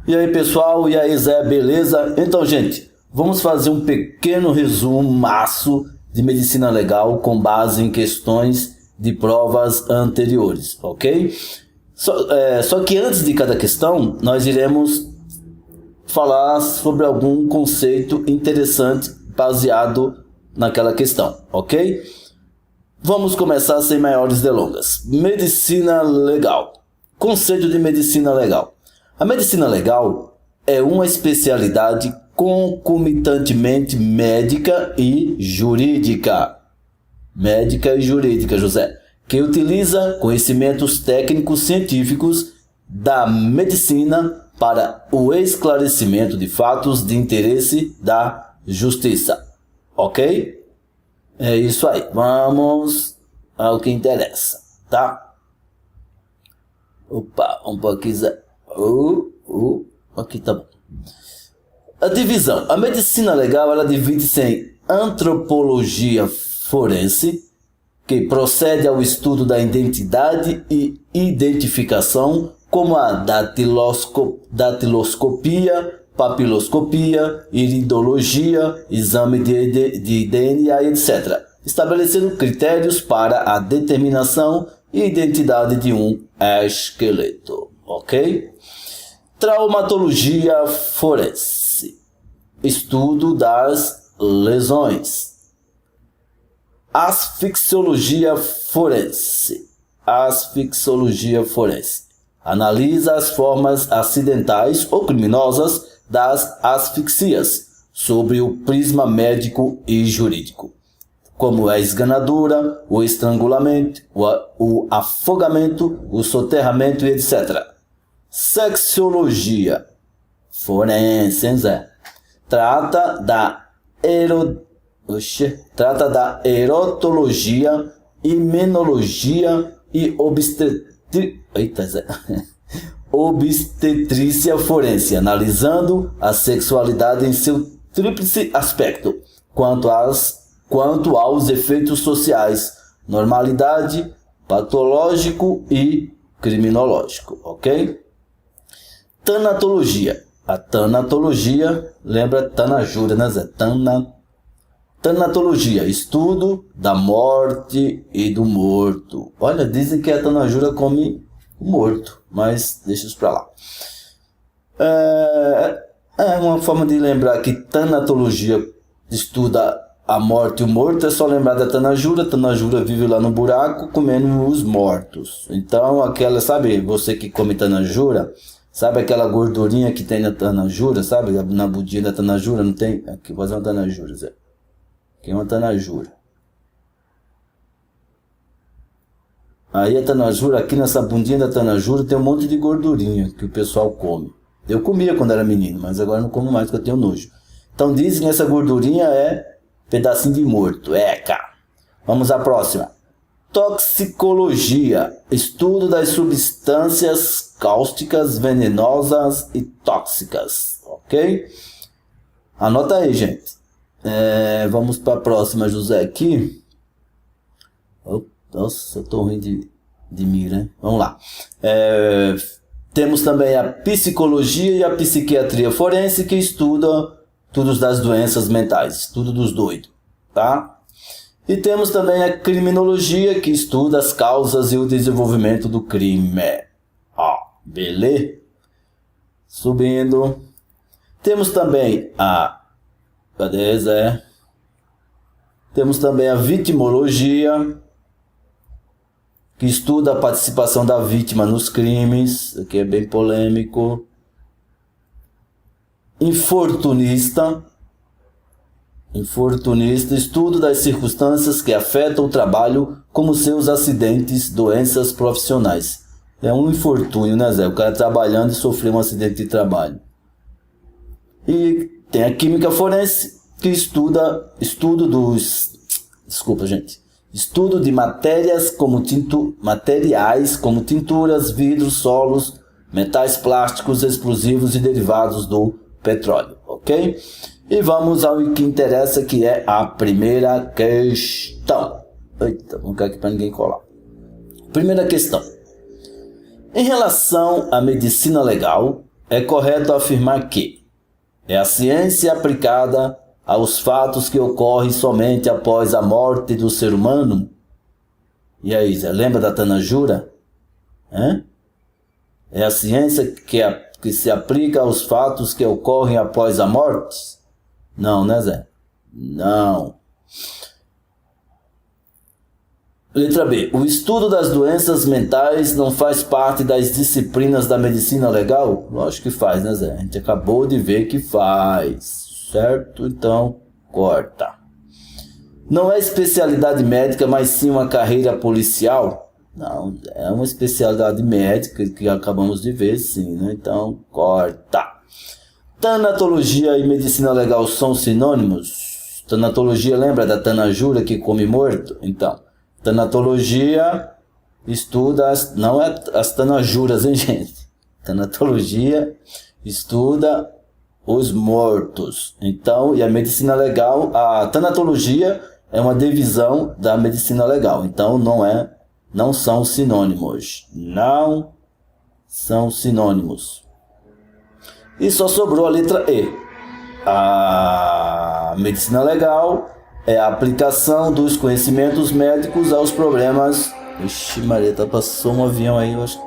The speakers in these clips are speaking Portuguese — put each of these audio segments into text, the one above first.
E aí pessoal, e aí Zé, beleza? Então gente, vamos fazer um pequeno resumaço de medicina legal com base em questões de provas anteriores, ok? Só que antes de cada questão, nós iremos falar sobre algum conceito interessante baseado naquela questão, ok? Vamos começar sem maiores delongas. Medicina legal. Conceito de medicina legal. A medicina legal é uma especialidade concomitantemente médica e jurídica. Médica e jurídica, José, que utiliza conhecimentos técnicos científicos da medicina para o esclarecimento de fatos de interesse da justiça. Ok? É isso aí. Vamos ao que interessa, tá? Opa, um pouquinho. Aqui tá bom. A divisão. A medicina legal, ela divide-se em antropologia forense, que procede ao estudo da identidade e identificação, como a datiloscopia, papiloscopia, iridologia, exame de DNA, etc., estabelecendo critérios para a determinação e identidade de um esqueleto, ok? Traumatologia forense, estudo das lesões. Asfixiologia forense, analisa as formas acidentais ou criminosas das asfixias sob o prisma médico e jurídico, como a esganadura, o estrangulamento, o afogamento, o soterramento e etc. Sexologia forense, trata da erotologia, imenologia e obstetrícia forense, analisando a sexualidade em seu tríplice aspecto, quanto aos efeitos sociais, normalidade, patológico e criminológico, ok? Tanatologia. A tanatologia, lembra tanajura, né, Zé? Tanatologia, estudo da morte e do morto. Olha, dizem que a tanajura come o morto, mas deixa isso pra lá. É uma forma de lembrar que tanatologia estuda a morte e o morto, é só lembrar da tanajura. Tanajura vive lá no buraco comendo os mortos. Então, aquela, sabe, você que come tanajura, sabe aquela gordurinha que tem na tanajura, sabe? Na budinha da tanajura, não tem? Aqui, vou fazer uma tanajura, Zé. Aqui é uma tanajura. Aí a tanajura, aqui nessa bundinha da tanajura, tem um monte de gordurinha que o pessoal come. Eu comia quando era menino, mas agora não como mais porque eu tenho nojo. Então dizem que essa gordurinha é pedacinho de morto. Cara. Vamos à próxima. Toxicologia, estudo das substâncias cáusticas, venenosas e tóxicas, ok? Anota aí, gente. Vamos para a próxima, José, aqui. Nossa, eu tô ruim de mira, hein? Vamos lá. Temos também a psicologia e a psiquiatria forense, que estuda tudo das doenças mentais, tudo dos doidos, tá? E temos também a criminologia, que estuda as causas e o desenvolvimento do crime. Beleza? Subindo. Temos também cadê, Zé? Temos também a vitimologia, que estuda a participação da vítima nos crimes. Aqui é bem polêmico. Infortunista, estudo das circunstâncias que afetam o trabalho, como seus acidentes, doenças profissionais. É um infortúnio, né, Zé? O cara trabalhando e sofreu um acidente de trabalho. E tem a química forense, que estudo de materiais como tinturas, vidros, solos, metais plásticos, explosivos e derivados do petróleo, ok? E vamos ao que interessa, que é a primeira questão. Eita, vamos ficar aqui para ninguém colar. Primeira questão. Em relação à medicina legal, é correto afirmar que é a ciência aplicada aos fatos que ocorrem somente após a morte do ser humano? E aí, Zé, lembra da Tanajura? É a ciência que se aplica aos fatos que ocorrem após a morte? Não, né, Zé? Não. Letra B. O estudo das doenças mentais não faz parte das disciplinas da medicina legal? Lógico que faz, né, Zé? A gente acabou de ver que faz. Certo? Então, corta. Não é especialidade médica, mas sim uma carreira policial? Não, é uma especialidade médica que acabamos de ver, sim, né? Então, corta. Tanatologia e medicina legal são sinônimos? Tanatologia, lembra da Tanajura que come morto? Então, tanatologia estuda, não é as tanajuras, hein, gente? Tanatologia estuda os mortos. Então, e a medicina legal, a tanatologia é uma divisão da medicina legal. Então, não são sinônimos. Não são sinônimos. E só sobrou a letra E. A medicina legal é a aplicação dos conhecimentos médicos aos problemas... Ixi, Maria, passou um avião aí, eu acho.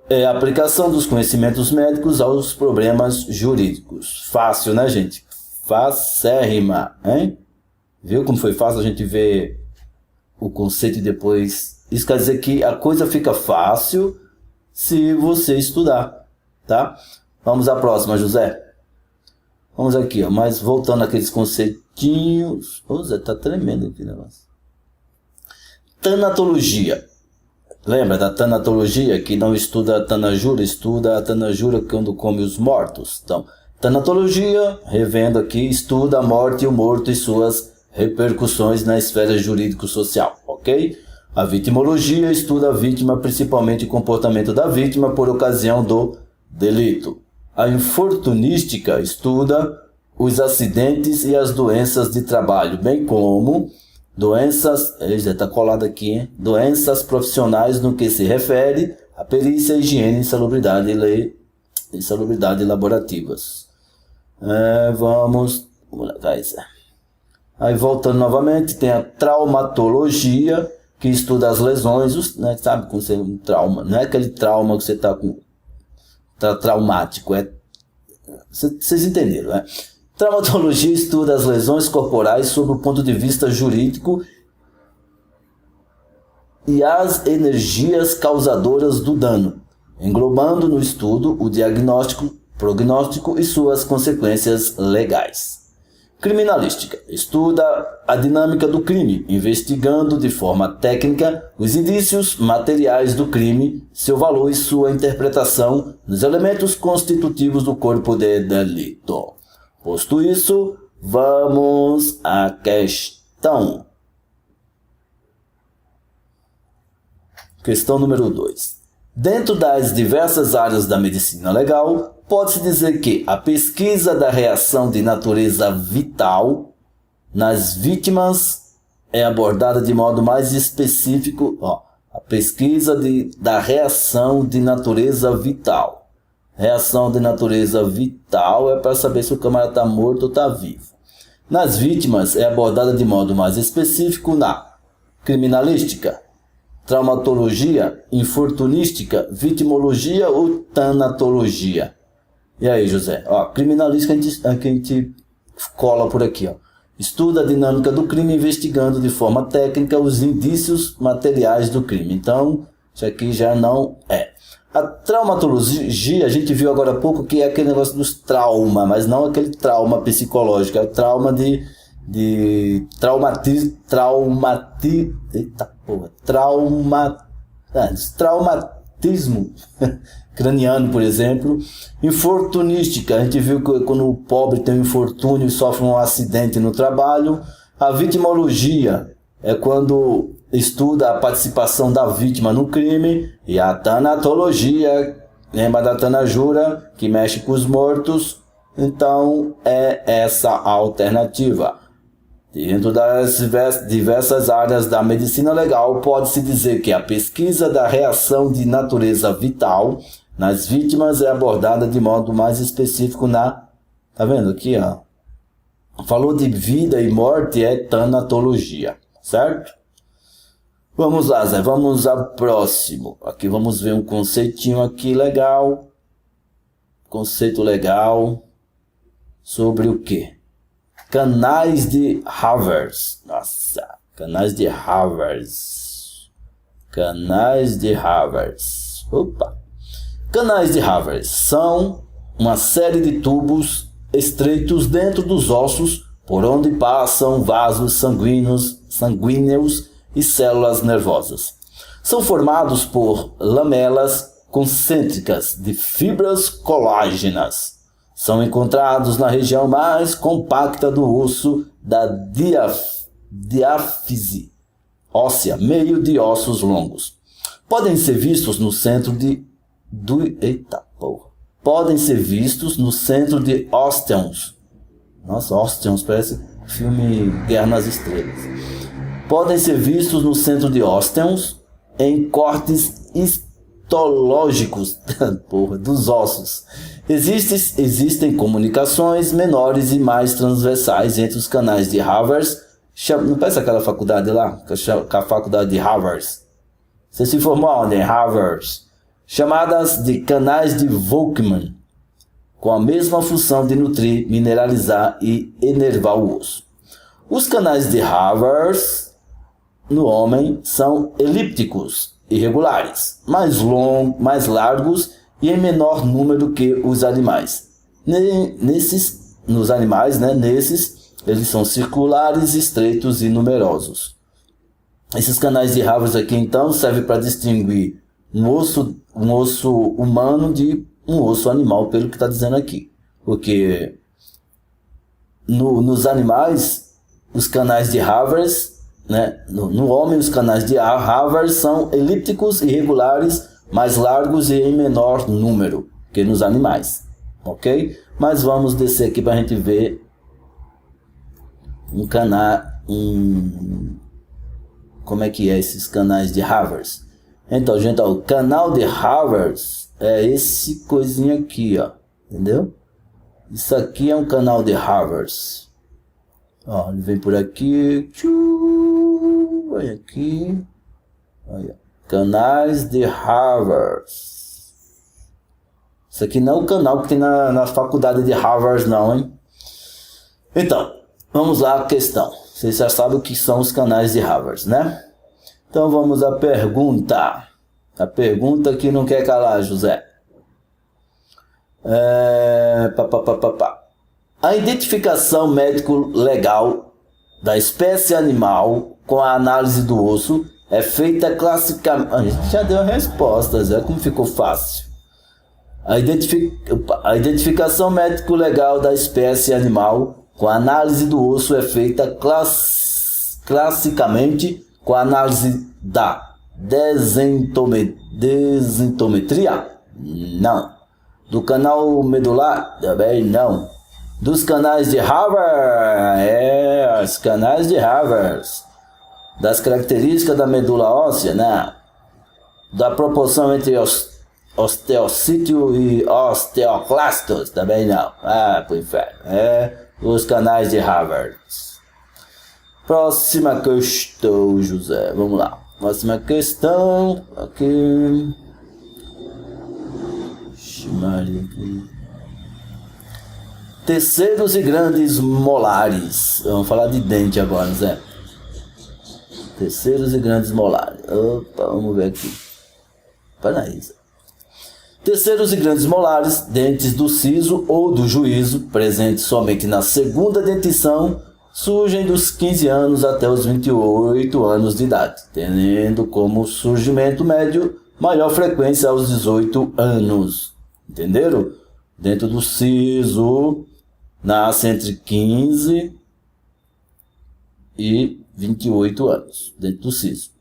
É a aplicação dos conhecimentos médicos aos problemas jurídicos. Fácil, né, gente? Facérrima, hein? Viu como foi fácil a gente ver o conceito e depois... Isso quer dizer que a coisa fica fácil se você estudar, tá? Vamos à próxima, José. Vamos aqui, ó, mas voltando àqueles conceitinhos. Ô, Zé, tá tremendo aqui o negócio. Tanatologia. Lembra da tanatologia, que não estuda a Tanajura, estuda a Tanajura quando come os mortos. Então, tanatologia, revendo aqui, estuda a morte e o morto e suas repercussões na esfera jurídico-social, ok? A vitimologia estuda a vítima, principalmente o comportamento da vítima por ocasião do delito. A infortunística estuda os acidentes e as doenças de trabalho, bem como doenças, já está colado aqui, hein? Doenças profissionais no que se refere à perícia, higiene e insalubridade laborativas. Vamos lá, aí voltando novamente, tem a traumatologia, que estuda as lesões, né? Sabe como você um trauma, não é aquele trauma que você está com... Tá traumático, vocês entenderam, né? Traumatologia estuda as lesões corporais sob o ponto de vista jurídico e as energias causadoras do dano, englobando no estudo o diagnóstico, prognóstico e suas consequências legais. Criminalística estuda a dinâmica do crime, investigando de forma técnica os indícios materiais do crime, seu valor e sua interpretação nos elementos constitutivos do corpo de delito. Posto isso, vamos à questão. Questão número 2. Dentro das diversas áreas da medicina legal, pode-se dizer que a pesquisa da reação de natureza vital nas vítimas é abordada de modo mais específico. A pesquisa da reação de natureza vital. Reação de natureza vital é para saber se o camarada está morto ou está vivo. Nas vítimas é abordada de modo mais específico na criminalística, traumatologia, infortunística, vitimologia ou tanatologia. E aí, José? Criminalística a gente cola por aqui. Estuda a dinâmica do crime, investigando de forma técnica os indícios materiais do crime. Então, isso aqui já não é. A traumatologia, a gente viu agora há pouco que é aquele negócio dos traumas, mas não aquele trauma psicológico, é o trauma traumatismo craniano, por exemplo. Infortunística, a gente viu que quando o pobre tem um infortúnio e sofre um acidente no trabalho. A vitimologia é quando estuda a participação da vítima no crime. E a tanatologia, lembra da Tanajura, que mexe com os mortos? Então é essa a alternativa. Dentro das diversas áreas da medicina legal, pode-se dizer que a pesquisa da reação de natureza vital nas vítimas é abordada de modo mais específico na... Tá vendo aqui, ó? Falou de vida e morte, é tanatologia, certo? Vamos lá, Zé, vamos ao próximo. Aqui vamos ver um conceitinho aqui legal. Conceito legal sobre o quê? Canais de Havers. Nossa, canais de Havers. Canais de Havers. Opa. Canais de Havers são uma série de tubos estreitos dentro dos ossos por onde passam vasos sanguíneos e células nervosas. São formados por lamelas concêntricas de fibras colágenas. São encontrados na região mais compacta do osso da diáfise óssea, meio de ossos longos. Podem ser vistos no centro de ósteons. Nossa, ósteons, parece filme Guerra nas Estrelas. Podem ser vistos no centro de ósteons em cortes histológicos dos ossos. Existem comunicações menores e mais transversais entre os canais de Havers. Não parece aquela faculdade lá? Com a faculdade de Harvard. Você se formou onde? Em Harvard. Chamadas de canais de Volkmann, com a mesma função de nutrir, mineralizar e enervar o osso. Os canais de Havers no homem são elípticos, irregulares, mais largos e em menor número que os animais. Nos animais, eles são circulares, estreitos e numerosos. Esses canais de Havers aqui, então, servem para distinguir um osso humano de um osso animal, pelo que está dizendo aqui. Porque nos animais, os canais de Havers, no homem, os canais de Havers são elípticos, irregulares, mais largos e em menor número que nos animais, ok? Mas vamos descer aqui para a gente ver como é que é esses canais de Havers. Então, gente, ó, o canal de Havers é esse coisinho aqui, ó, entendeu? Isso aqui é um canal de Havers. Ó, ele vem por aqui, olha aqui, olha. Canais de Havers. Isso aqui não é o canal que tem na faculdade de Harvard, não, hein? Então, vamos lá à questão. Vocês já sabem o que são os canais de Havers, né? Então vamos à pergunta. A pergunta que não quer calar, José. A identificação médico-legal da espécie animal com a análise do osso é feita classicamente... A gente já deu a resposta, já como ficou fácil. A identificação médico-legal da espécie animal com a análise do osso é feita classicamente com a análise da densitometria? Não. Do canal medular? Também não. Dos canais de Havers? Os canais de Havers. Das características da medula óssea? Não. Da proporção entre osteocítio e osteoclastos? Também não. Pro inferno. Os canais de Havers. Próxima questão, José. Vamos lá. Próxima questão. Aqui. Terceiros e grandes molares. Vamos falar de dente agora, Zé. Terceiros e grandes molares. Opa, vamos ver aqui. Peraí, Zé. Terceiros e grandes molares, dentes do siso ou do juízo, presentes somente na segunda dentição, surgem dos 15 anos até os 28 anos de idade, tendo como surgimento médio maior frequência aos 18 anos. Entenderam? Dentro do siso, nasce entre 15 e 28 anos, dentro do siso.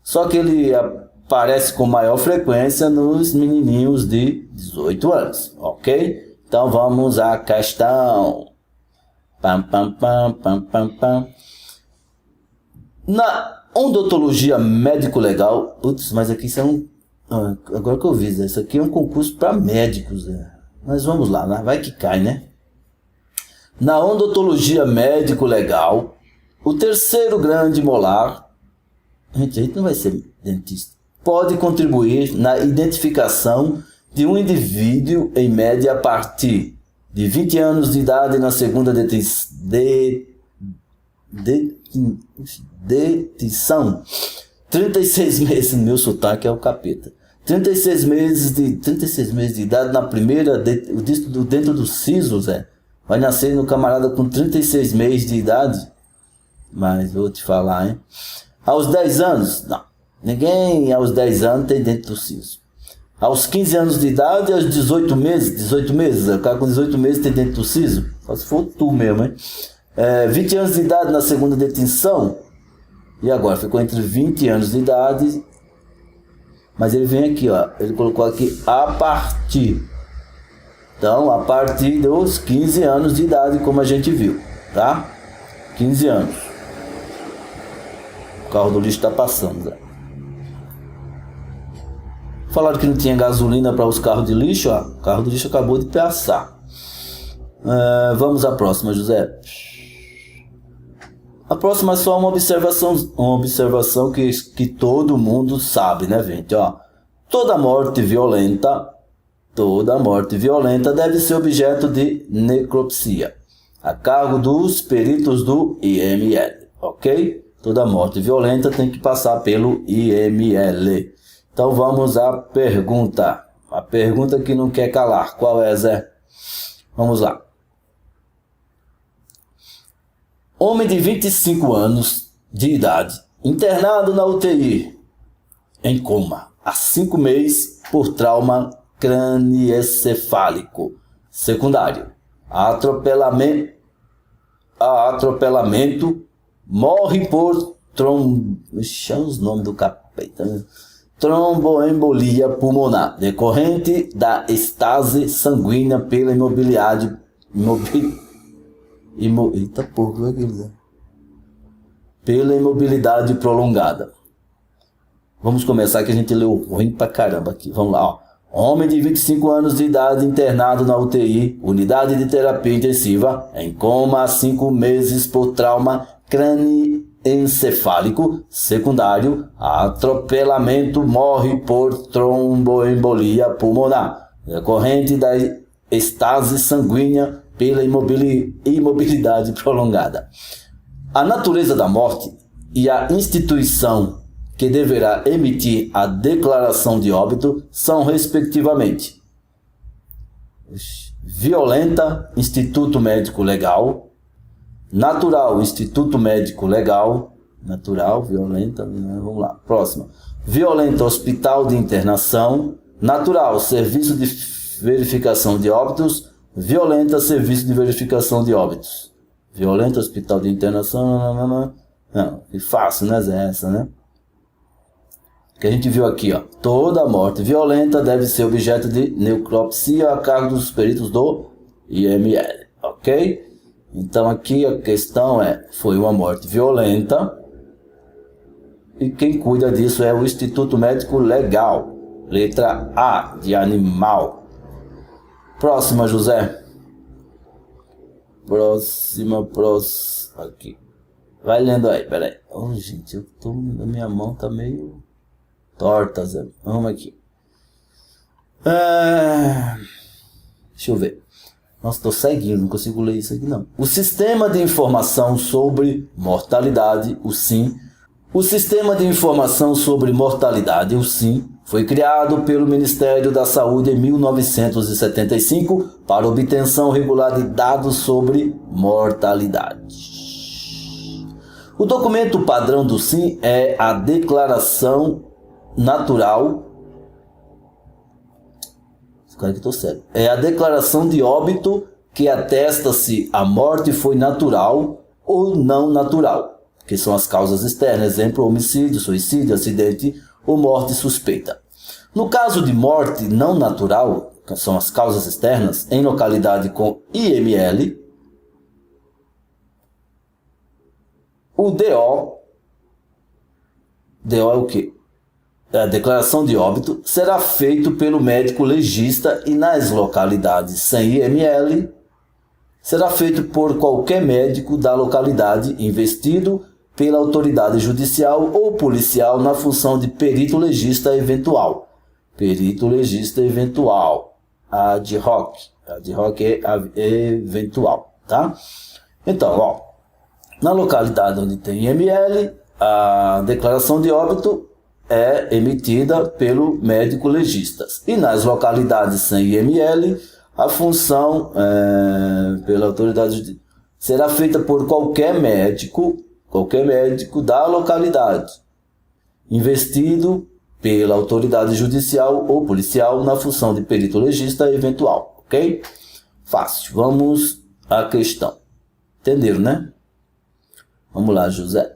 Só que ele aparece com maior frequência nos menininhos de 18 anos, ok? Então vamos à questão. Na odontologia médico-legal, putz, mas aqui isso é um... Agora que eu vi, isso aqui é um concurso para médicos, né? Mas vamos lá, né? Vai que cai, né? Na odontologia médico-legal, o terceiro grande molar, a gente não vai ser dentista, pode contribuir na identificação de um indivíduo, em média, a partir de 20 anos de idade na segunda dentição, 36 meses, meu sotaque é o capeta, 36 meses de idade na primeira, dentro do siso, Zé, vai nascer no camarada com 36 meses de idade, mas vou te falar, hein, aos 10 anos, não, ninguém aos 10 anos tem dentro do siso, aos 15 anos de idade, aos 18 meses, o cara com 18 meses tem dentro do siso, só se for tu mesmo, hein, 20 anos de idade na segunda dentição, e agora ficou entre 20 anos de idade, mas ele vem aqui, ó, ele colocou aqui a partir, então a partir dos 15 anos de idade, como a gente viu, tá? 15 anos, o carro do lixo está passando, né? Falaram que não tinha gasolina para os carros de lixo, ó, o carro do lixo acabou de passar. Vamos à próxima, José. A próxima é só uma observação que todo mundo sabe, né, gente? Ó, toda morte violenta deve ser objeto de necropsia, a cargo dos peritos do IML, ok? Toda morte violenta tem que passar pelo IML. Então vamos à pergunta. A pergunta que não quer calar. Qual é, Zé? Vamos lá. Homem de 25 anos de idade, internado na UTI, em coma, há 5 meses por trauma crânioencefálico secundário. Atropelamento, morre por os nomes do capeta, né? Tromboembolia pulmonar, decorrente da estase sanguínea pela pela imobilidade prolongada. Vamos começar que a gente leu ruim pra caramba aqui. Vamos lá, ó. Homem de 25 anos de idade internado na UTI, unidade de terapia intensiva, em coma há 5 meses por trauma crânioencefálico secundário, atropelamento, morre por tromboembolia pulmonar, decorrente da estase sanguínea pela imobilidade prolongada. A natureza da morte e a instituição que deverá emitir a declaração de óbito são, respectivamente, violenta, Instituto Médico Legal, natural, Instituto Médico Legal, natural, violenta, vamos lá, próxima, violenta, Hospital de Internação, natural, Serviço de Verificação de Óbitos, violenta, Serviço de Verificação de Óbitos, violenta, Hospital de Internação, não, que fácil, né, essa, né? Que a gente viu aqui, ó, toda morte violenta deve ser objeto de necropsia a cargo dos peritos do IML, ok? Então aqui a questão foi uma morte violenta e quem cuida disso é o Instituto Médico Legal, letra A, de animal. Próxima, José. Próxima, aqui. Vai lendo aí, peraí. Oh, gente, a minha mão tá meio torta, Zé. Vamos aqui. Deixa eu ver. Nossa, tô ceguinho, não consigo ler isso aqui não. O Sistema de Informação sobre Mortalidade, o SIM. O Sistema de Informação sobre Mortalidade, o SIM, foi criado pelo Ministério da Saúde em 1975 para obtenção regular de dados sobre mortalidade. O documento padrão do SIM é a Declaração Natural. É a declaração de óbito que atesta se a morte foi natural ou não natural, que são as causas externas, exemplo, homicídio, suicídio, acidente ou morte suspeita. No caso de morte não natural, que são as causas externas, em localidade com IML, o DO DO é o quê? A declaração de óbito será feito pelo médico legista e nas localidades sem IML será feito por qualquer médico da localidade investido pela autoridade judicial ou policial na função de perito legista eventual. Perito legista eventual, ad hoc. Ad hoc é eventual, tá? Então, ó, na localidade onde tem IML, a declaração de óbito é emitida pelo médico legista. E nas localidades sem IML, a função pela autoridade será feita por qualquer médico da localidade, investido pela autoridade judicial ou policial na função de perito legista eventual, ok? Fácil. Vamos à questão. Entenderam, né? Vamos lá, José.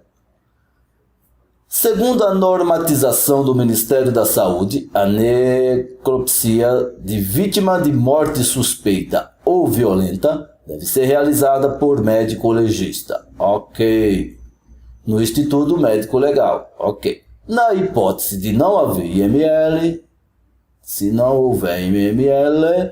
Segundo a normatização do Ministério da Saúde, a necropsia de vítima de morte suspeita ou violenta deve ser realizada por médico legista. Ok. No Instituto Médico Legal. Ok. Na hipótese de não haver IML, se não houver IML,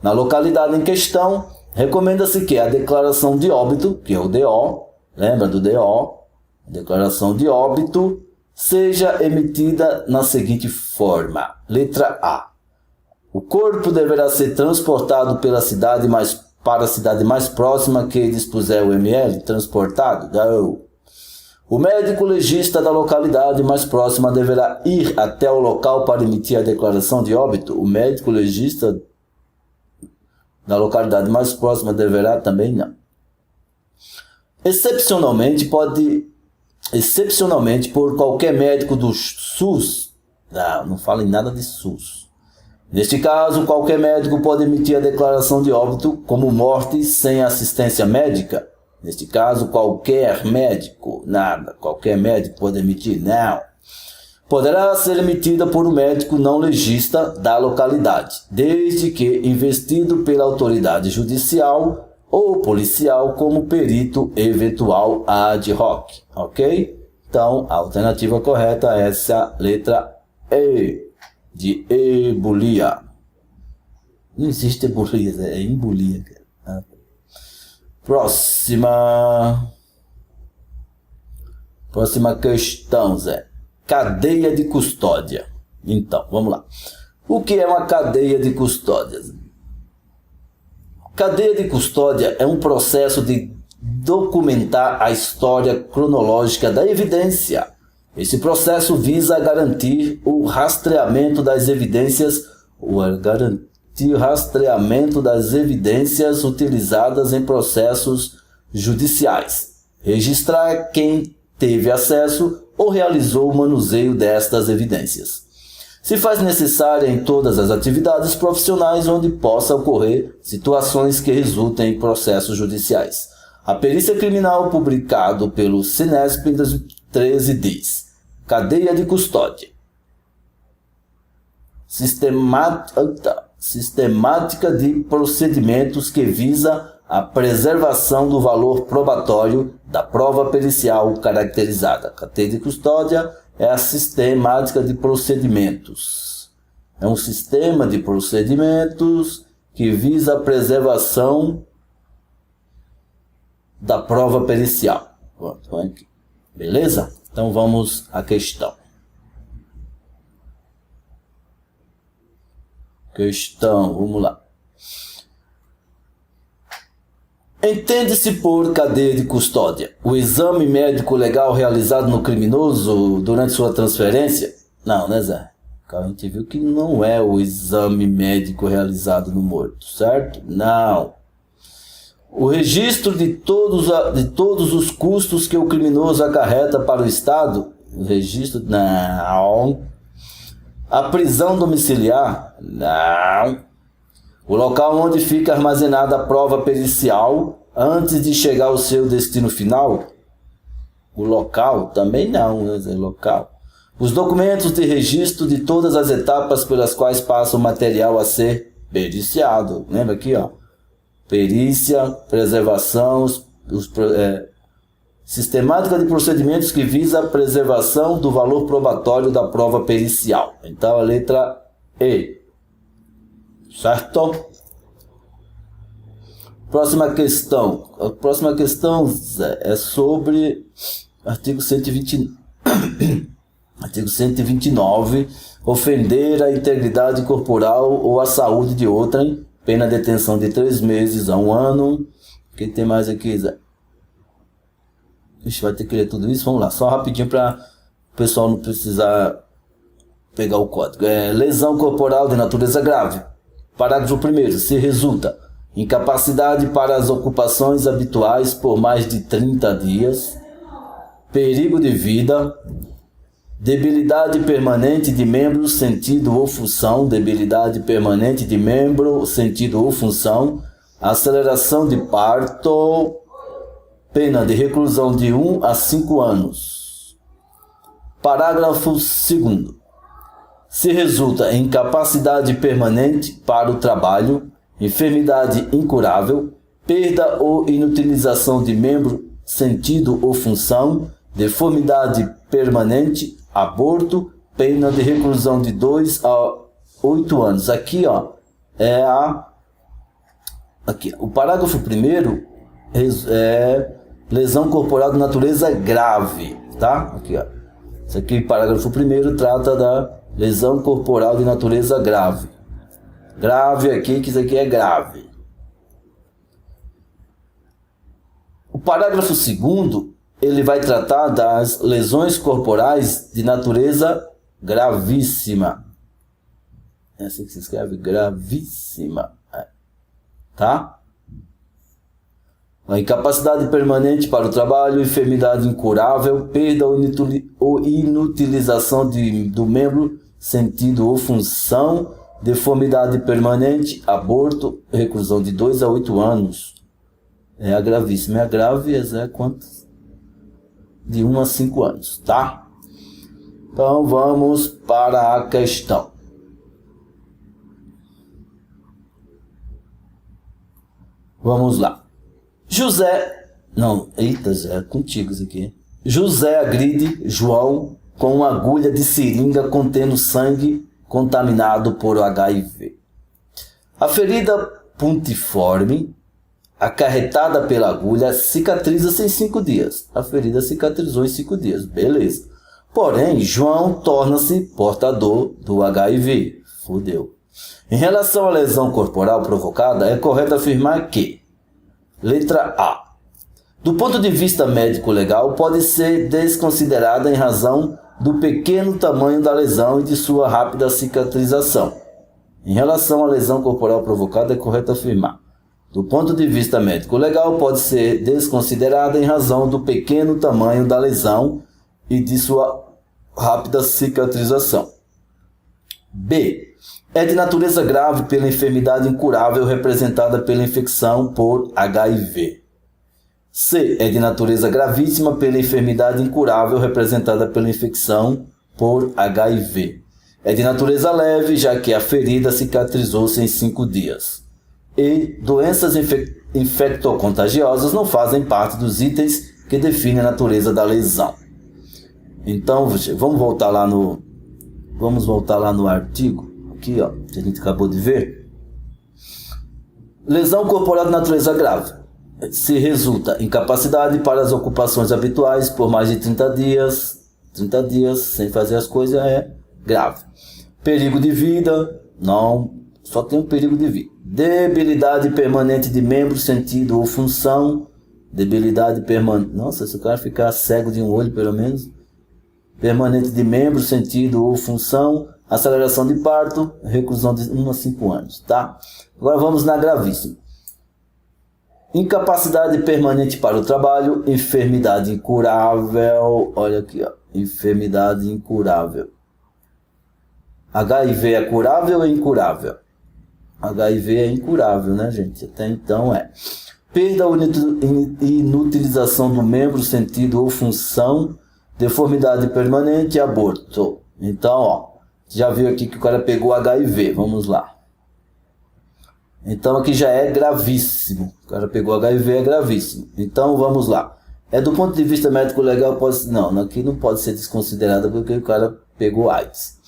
na localidade em questão, recomenda-se que a declaração de óbito, que é o DO, lembra do DO? Declaração de óbito seja emitida na seguinte forma. Letra A. O corpo deverá ser transportado para a cidade mais próxima que dispuser o ML. Transportado? Não. O médico legista da localidade mais próxima deverá ir até o local para emitir a declaração de óbito. O médico legista da localidade mais próxima deverá também não. Excepcionalmente, por qualquer médico do SUS. Não fala em nada de SUS. Neste caso, qualquer médico pode emitir a declaração de óbito como morte sem assistência médica. Neste caso, qualquer médico. Qualquer médico pode emitir? Não. Poderá ser emitida por um médico não legista da localidade, desde que investido pela autoridade judicial ou policial como perito eventual ad hoc, ok? Então, a alternativa correta é essa letra E, de ebulia. Não existe ebulia, é embolia. Próxima questão, Zé. Cadeia de custódia. Então, vamos lá. O que é uma cadeia de custódia? Cadeia de custódia é um processo de documentar a história cronológica da evidência. Esse processo visa garantir o rastreamento das evidências, utilizadas em processos judiciais, registrar quem teve acesso ou realizou o manuseio destas evidências. Se faz necessária em todas as atividades profissionais onde possa ocorrer situações que resultem em processos judiciais. A perícia criminal publicado pelo Sinesp em 2013 diz: cadeia de custódia. Sistemática de procedimentos que visa a preservação do valor probatório da prova pericial caracterizada. Cadeia de custódia é a sistemática de procedimentos. É um sistema de procedimentos que visa a preservação da prova pericial. Beleza? Então vamos à questão. Vamos lá. Entende-se por cadeia de custódia o exame médico legal realizado no criminoso durante sua transferência? Não, né, Zé? A gente viu que não é o exame médico realizado no morto, certo? Não. O registro de todos os custos que o criminoso acarreta para o Estado? O registro? Não. A prisão domiciliar? Não. O local onde fica armazenada a prova pericial antes de chegar ao seu destino final? O local? Também não, né? Local. Os documentos de registro de todas as etapas pelas quais passa o material a ser periciado. Lembra aqui, ó? Perícia, preservação, Sistemática de procedimentos que visa a preservação do valor probatório da prova pericial. Então, a letra E. Certo? Próxima questão. A próxima questão, Zé, é sobre artigo 129. Ofender a integridade corporal ou a saúde de outrem. Pena de detenção de 3 meses a 1 ano. O que tem mais aqui, Zé? Ixi, vai ter que ler tudo isso. Vamos lá, só rapidinho para o pessoal não precisar pegar o código. Lesão corporal de natureza grave. Parágrafo 1º. Se resulta incapacidade para as ocupações habituais por mais de 30 dias, perigo de vida, debilidade permanente de membro, sentido ou função, debilidade permanente de membro, sentido ou função, aceleração de parto, pena de reclusão de 1 a 5 anos. Parágrafo 2º. Se resulta em incapacidade permanente para o trabalho, enfermidade incurável, perda ou inutilização de membro, sentido ou função, deformidade permanente, aborto, pena de reclusão de 2 a 8 anos. Aqui, ó, aqui, o parágrafo 1º é lesão corporal de natureza grave, tá? Aqui, ó. Isso aqui, parágrafo 1º, trata da lesão corporal de natureza grave. Grave aqui, que isso aqui é grave. O parágrafo 2º, ele vai tratar das lesões corporais de natureza gravíssima. É assim que se escreve, gravíssima. Tá? A incapacidade permanente para o trabalho, enfermidade incurável, perda ou inutilização do membro, sentido ou função, deformidade permanente, aborto, reclusão de 2 a 8 anos. É a gravíssima. É a grave, é quantos? De 1 a 5 anos, tá? Então vamos para a questão. Vamos lá. Zé, contigo isso aqui. José agride João com uma agulha de seringa contendo sangue contaminado por HIV. A ferida puntiforme, acarretada pela agulha, cicatriza-se em 5 dias. A ferida cicatrizou em 5 dias, beleza. Porém, João torna-se portador do HIV. Fudeu. Em relação à lesão corporal provocada, é correto afirmar que: letra A. Do ponto de vista médico-legal, pode ser desconsiderada em razão do pequeno tamanho da lesão e de sua rápida cicatrização. Em relação à lesão corporal provocada, é correto afirmar: do ponto de vista médico-legal, pode ser desconsiderada em razão do pequeno tamanho da lesão e de sua rápida cicatrização. B. É de natureza grave pela enfermidade incurável representada pela infecção por HIV. C. É de natureza gravíssima pela enfermidade incurável representada pela infecção por HIV. É de natureza leve, já que a ferida cicatrizou-se em 5 dias. E doenças infectocontagiosas não fazem parte dos itens que definem a natureza da lesão. Então, vamos voltar lá no artigo, aqui, ó, que a gente acabou de ver. Lesão corporal de natureza grave. Se resulta incapacidade para as ocupações habituais por mais de 30 dias. 30 dias sem fazer as coisas é grave. Perigo de vida, não, só tem um perigo de vida. Debilidade permanente de membro, sentido ou função. Debilidade permanente. Nossa, se o cara ficar cego de um olho, pelo menos. Permanente de membro, sentido ou função. Aceleração de parto, reclusão de 1 a 5 anos, tá? Agora vamos na gravíssima. Incapacidade permanente para o trabalho, enfermidade incurável. Olha aqui, ó, enfermidade incurável. HIV é curável ou incurável? HIV é incurável, né, gente? Até então é. Perda ou inutilização do membro, sentido ou função, deformidade permanente, aborto. Então, ó, já viu aqui que o cara pegou HIV. Vamos lá. Então aqui já é gravíssimo. O cara pegou HIV, é gravíssimo. Então vamos lá. do ponto de vista médico legal, não, aqui não pode ser desconsiderada porque o cara pegou AIDS.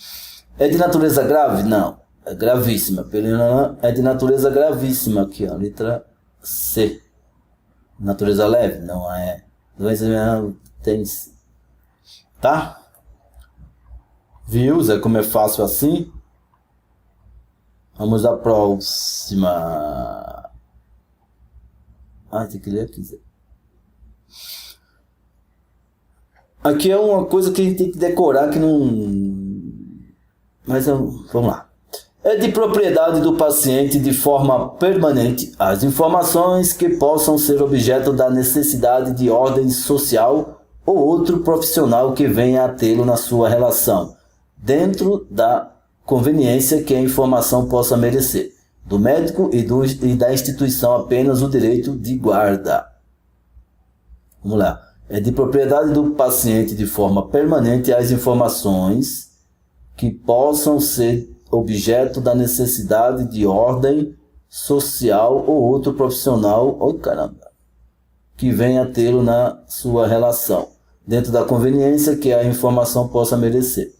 É de natureza grave? Não, é gravíssima. É de natureza gravíssima aqui, ó, letra C. Natureza leve? Não é. Doença tem. Tá? Viu, Zé, como é fácil assim? Vamos à próxima. Tem que ler aqui, Zé. Aqui é uma coisa que a gente tem que decorar que não... Mas vamos lá. É de propriedade do paciente de forma permanente as informações que possam ser objeto da necessidade de ordem social ou outro profissional que venha a tê-lo na sua relação, dentro da conveniência que a informação possa merecer, do médico e da instituição apenas o direito de guarda. Vamos lá. É de propriedade do paciente de forma permanente as informações que possam ser objeto da necessidade de ordem social ou outro profissional, que venha a tê-lo na sua relação, dentro da conveniência que a informação possa merecer.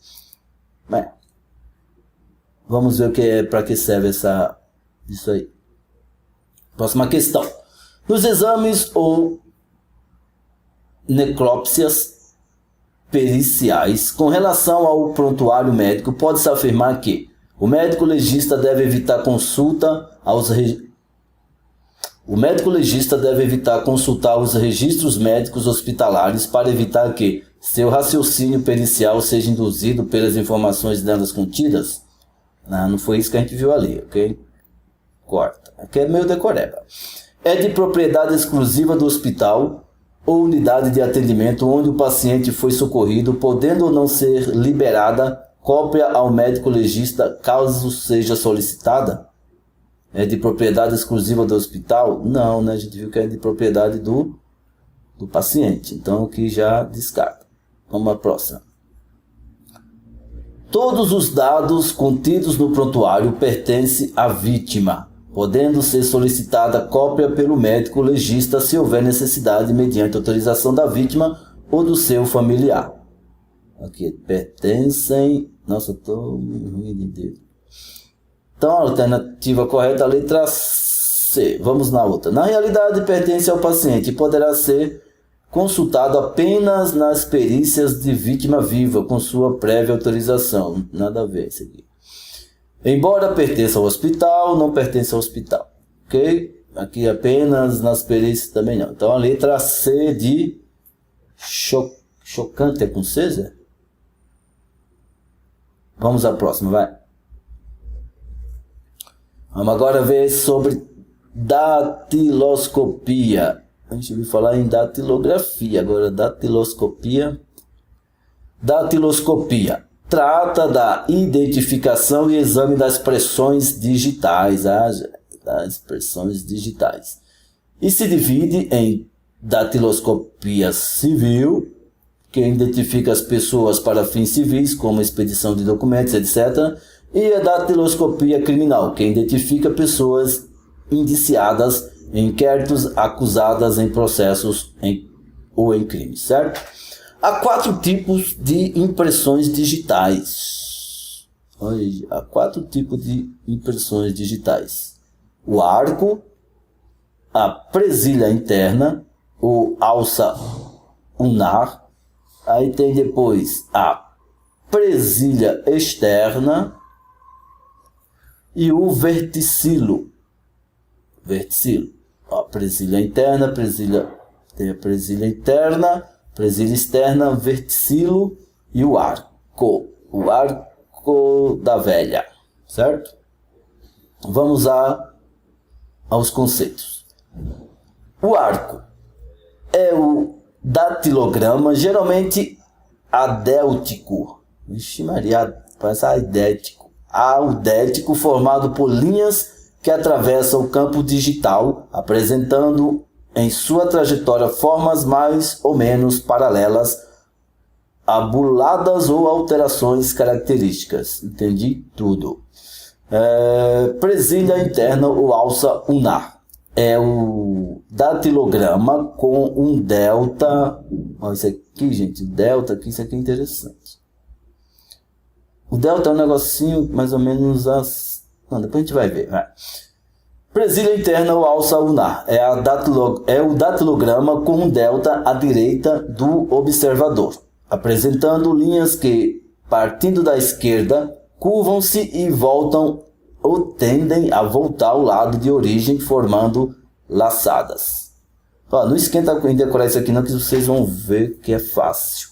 Vamos ver para que serve isso aí. Próxima questão. Nos exames ou necrópsias periciais, com relação ao prontuário médico, pode-se afirmar que o médico legista deve evitar consultar os registros médicos hospitalares para evitar que seu raciocínio pericial seja induzido pelas informações nelas contidas. Não foi isso que a gente viu ali, ok? Corta. Aqui é meio decoreba. É de propriedade exclusiva do hospital ou unidade de atendimento onde o paciente foi socorrido, podendo ou não ser liberada cópia ao médico legista caso seja solicitada? É de propriedade exclusiva do hospital? Não, né? A gente viu que é de propriedade do paciente. Então aqui já descarta. Vamos à próxima. Todos os dados contidos no prontuário pertencem à vítima, podendo ser solicitada cópia pelo médico legista se houver necessidade mediante autorização da vítima ou do seu familiar. Aqui, pertencem... Nossa, eu estou ruim de Deus. Então, a alternativa correta é a letra C. Vamos na outra. Na realidade, pertence ao paciente e poderá ser consultado apenas nas perícias de vítima viva, com sua prévia autorização. Nada a ver isso aqui. Embora pertença ao hospital, não pertence ao hospital. Ok? Aqui apenas nas perícias também não. Então a letra C de chocante é com C, Zé? Vamos à próxima, vai. Vamos agora ver sobre datiloscopia. A gente ouviu falar em datilografia, agora datiloscopia. Datiloscopia trata da identificação e exame das expressões digitais, e se divide em datiloscopia civil, que identifica as pessoas para fins civis, como expedição de documentos, etc., e a datiloscopia criminal, que identifica pessoas indiciadas em inquéritos, acusadas em processos ou em crimes, certo? Há 4 tipos de impressões digitais. Há 4 tipos de impressões digitais. O arco, a presilha interna, o alça ulnar. Aí tem depois a presilha externa e o verticilo. Presilha interna, tem a presilha interna, presilha externa, verticilo e o arco da velha, certo? Vamos aos conceitos. O arco é o datilograma, geralmente adéltico. Vixe Maria, parece aidético. Audético, formado por linhas que atravessam o campo digital, apresentando em sua trajetória formas mais ou menos paralelas, abuladas ou alterações características. Entendi tudo. Presilha interna ou alça ulnar. é o datilograma com um delta. Olha isso aqui, gente. Delta aqui, isso aqui é interessante. O delta é um negocinho mais ou menos as. Não, depois a gente vai ver. Vai. Presilha interna ou alça ulnar é o datilograma com um delta à direita do observador, apresentando linhas que, partindo da esquerda, curvam-se e voltam ou tendem a voltar ao lado de origem, formando laçadas. Ó, não esquenta em decorar isso aqui não, que vocês vão ver que é fácil.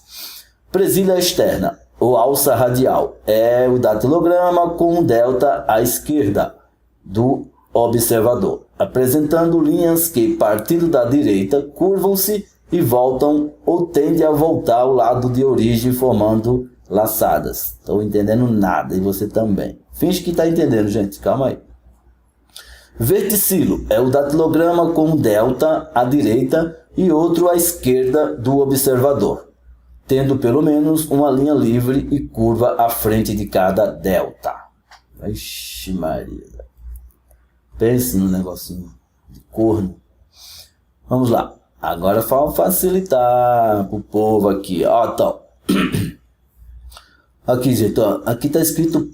Presilha externa ou alça radial é o datilograma com um delta à esquerda do observador, apresentando linhas que, partindo da direita, curvam-se e voltam ou tendem a voltar ao lado de origem, formando laçadas. Estou entendendo nada, e você também. Finge que está entendendo, gente. Calma aí. Verticilo é o datilograma com um delta à direita e outro à esquerda do observador, tendo pelo menos uma linha livre e curva à frente de cada delta. Ixi Maria. Pense no negocinho de corno. Vamos lá. Agora vamos facilitar pro povo aqui. Ó, então. Aqui, gente, ó. Aqui tá escrito,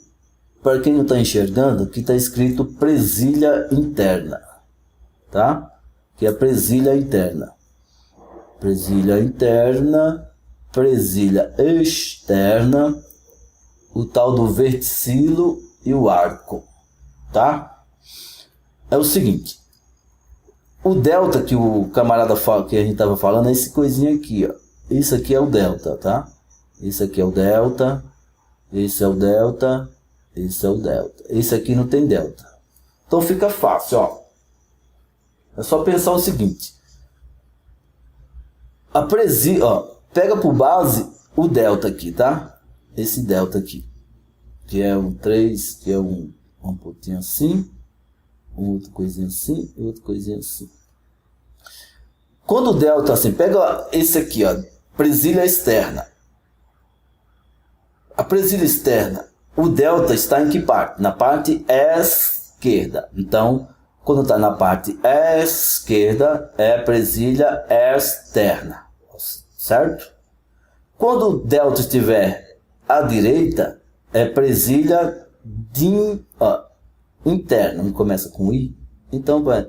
para quem não tá enxergando, aqui tá escrito presilha interna. Tá? Que é presilha interna. Presilha interna, presilha externa, o tal do verticilo e o arco. Tá? É o seguinte, o delta que o camarada fala, que a gente estava falando, é esse coisinha aqui, ó. Isso aqui é o delta, tá? Esse aqui é o delta, esse é o delta, esse é o delta. Esse aqui não tem delta. Então fica fácil, ó. É só pensar o seguinte. A presilha, ó, pega por base o delta aqui, tá? Esse delta aqui, que é um 3, que é um pontinho assim. Outra coisinha assim e outra coisinha assim. Quando o delta assim, pega esse aqui, ó, presilha externa. A presilha externa, o delta está em que parte? Na parte esquerda. Então, quando está na parte esquerda, é presilha externa. Certo? Quando o delta estiver à direita, é presilha interna, não começa com I, então vai.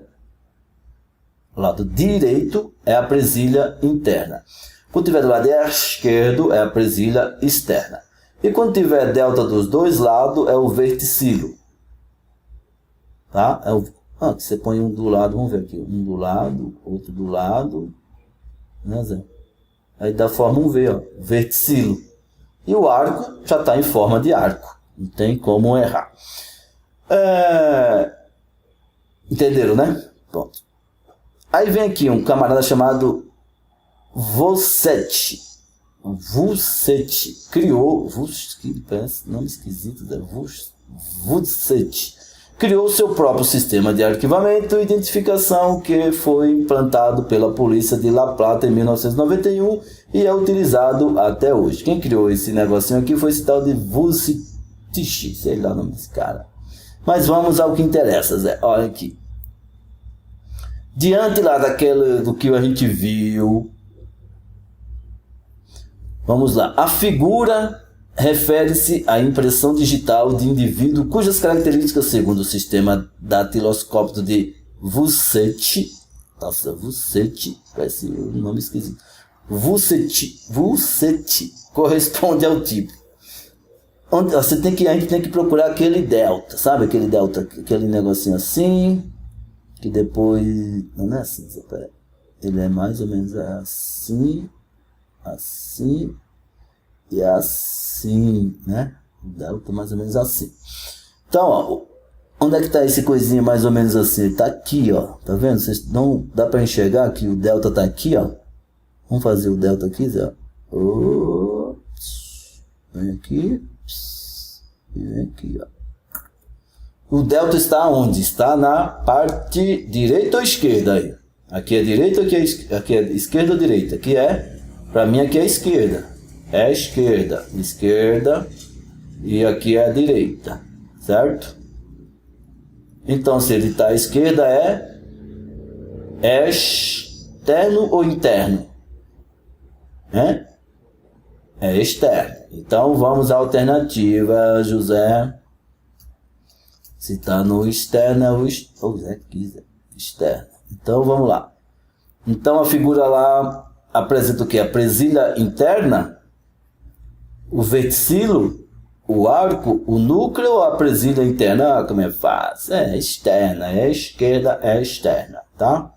O lado direito é a presilha interna. Quando tiver do lado esquerdo é a presilha externa. E quando tiver delta dos dois lados é o verticilo. Tá? Que você põe um do lado, vamos ver aqui, um do lado, outro do lado, né, Zé? Aí dá forma um V, ó, verticilo. E o arco já está em forma de arco, não tem como errar. Entenderam, né? Pronto. Aí vem aqui um camarada chamado Vossetti. Criou, que parece nome esquisito, Vossetti. Criou seu próprio sistema de arquivamento e identificação que foi implantado pela polícia de La Plata em 1991 e é utilizado até hoje. Quem criou esse negocinho aqui foi esse tal de Vossetti, sei lá o nome desse cara. Mas vamos ao que interessa, Zé. Olha aqui. Diante lá do que a gente viu. Vamos lá. A figura refere-se à impressão digital de indivíduo cujas características, segundo o sistema datiloscópico de Vossetti. Nossa, Vossetti. Parece um nome esquisito. Vossetti corresponde ao tipo. A gente tem que procurar aquele delta, sabe? Aquele delta, aquele negocinho assim, que depois... Não é assim, pera. Ele é mais ou menos assim, assim e assim, né? O delta mais ou menos assim. Então, ó, onde é que tá esse coisinha mais ou menos assim? Ele tá aqui, ó. Tá vendo? Vocês não dá para enxergar que o delta tá aqui, ó. Vamos fazer o delta aqui, Zé. Vem aqui. E vem aqui, ó. O delta está onde? Está na parte direita ou esquerda aí? Aqui é direita, aqui é esquerda ou direita? Aqui é, para mim aqui é esquerda. É esquerda, esquerda e aqui é a direita, certo? Então se ele está à esquerda é externo ou interno? É externo. Então vamos à alternativa, José. Se está no externo, é o externo. Então vamos lá. Então a figura lá apresenta o que? A presilha interna, o verticilo, o arco, o núcleo ou a presilha interna? Como é fácil? É externa, é esquerda, é externa, tá?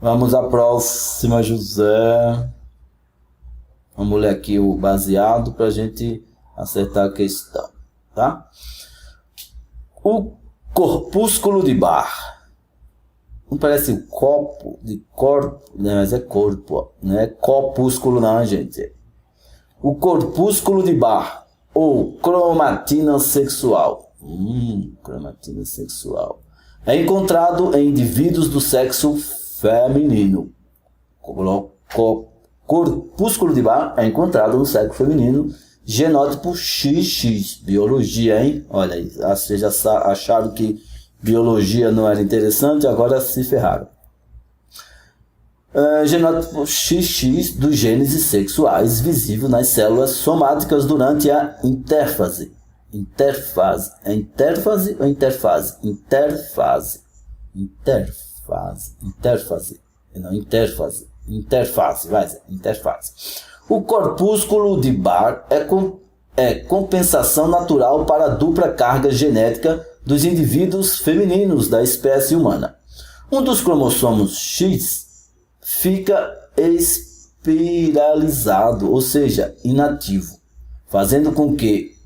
Vamos à próxima, José. Vamos ler aqui o baseado para a gente acertar a questão, tá? O corpúsculo de Barr. Não parece um copo de corpo, né? Mas é corpo, ó. Não é corpúsculo não, gente. O corpúsculo de Barr, ou cromatina sexual. Cromatina sexual. É encontrado em indivíduos do sexo feminino. Corpúsculo de Barr é encontrado no sexo feminino, genótipo XX. Biologia, hein? Olha aí, vocês já acharam que biologia não era interessante, agora se ferraram. Genótipo XX dos genes sexuais visível nas células somáticas durante a interfase. Interfase. É interfase ou interfase? Interfase. Interfase. Interfase. Não, interfase. Interface, vai ser, interface. O corpúsculo de Barr é compensação natural para a dupla carga genética dos indivíduos femininos da espécie humana. Um dos cromossomos X fica espiralizado, ou seja, inativo, fazendo com que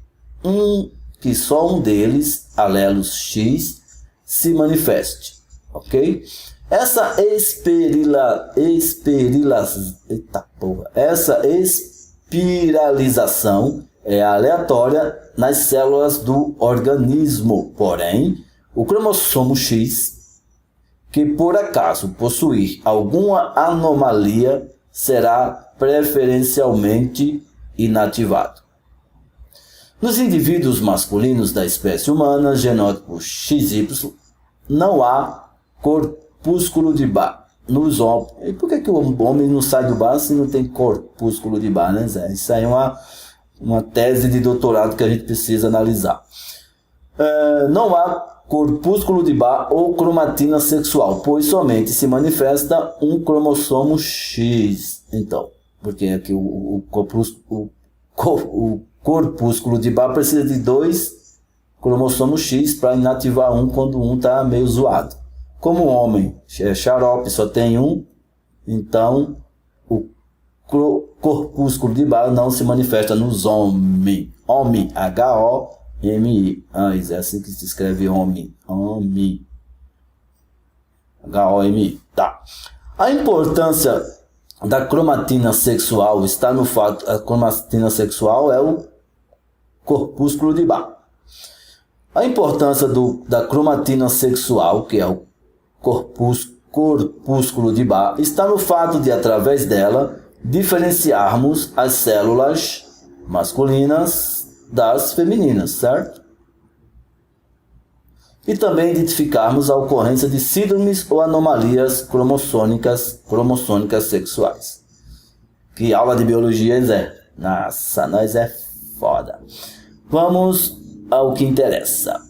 só um deles, alelos X, se manifeste, ok? Essa espiralização é aleatória nas células do organismo. Porém, o cromossomo X, que por acaso possuir alguma anomalia, será preferencialmente inativado. Nos indivíduos masculinos da espécie humana, genótipo XY, não há corpúsculo de Barr. Nos homens. E por que o homem não sai do bar se não tem corpúsculo de Barr, né, Zé? Isso aí é uma tese de doutorado que a gente precisa analisar. Não há corpúsculo de Barr ou cromatina sexual, pois somente se manifesta um cromossomo X. Então, porque aqui o corpúsculo de Barr precisa de 2 cromossomos X para inativar um quando um está meio zoado. Como o homem é xarope, só tem um, então o corpúsculo de Barr não se manifesta nos homens. Homem, H-O-M-I. É assim que se escreve homem. Homem. H-O-M-I. Tá. A importância da cromatina sexual está no fato... A cromatina sexual é o corpúsculo de Barr. A importância da cromatina sexual, que é o corpúsculo de Barr, está no fato de, através dela, diferenciarmos as células masculinas das femininas, certo? E também identificarmos a ocorrência de síndromes ou anomalias cromossômicas sexuais. Que aula de biologia é? Nossa, nós é foda. Vamos ao que interessa.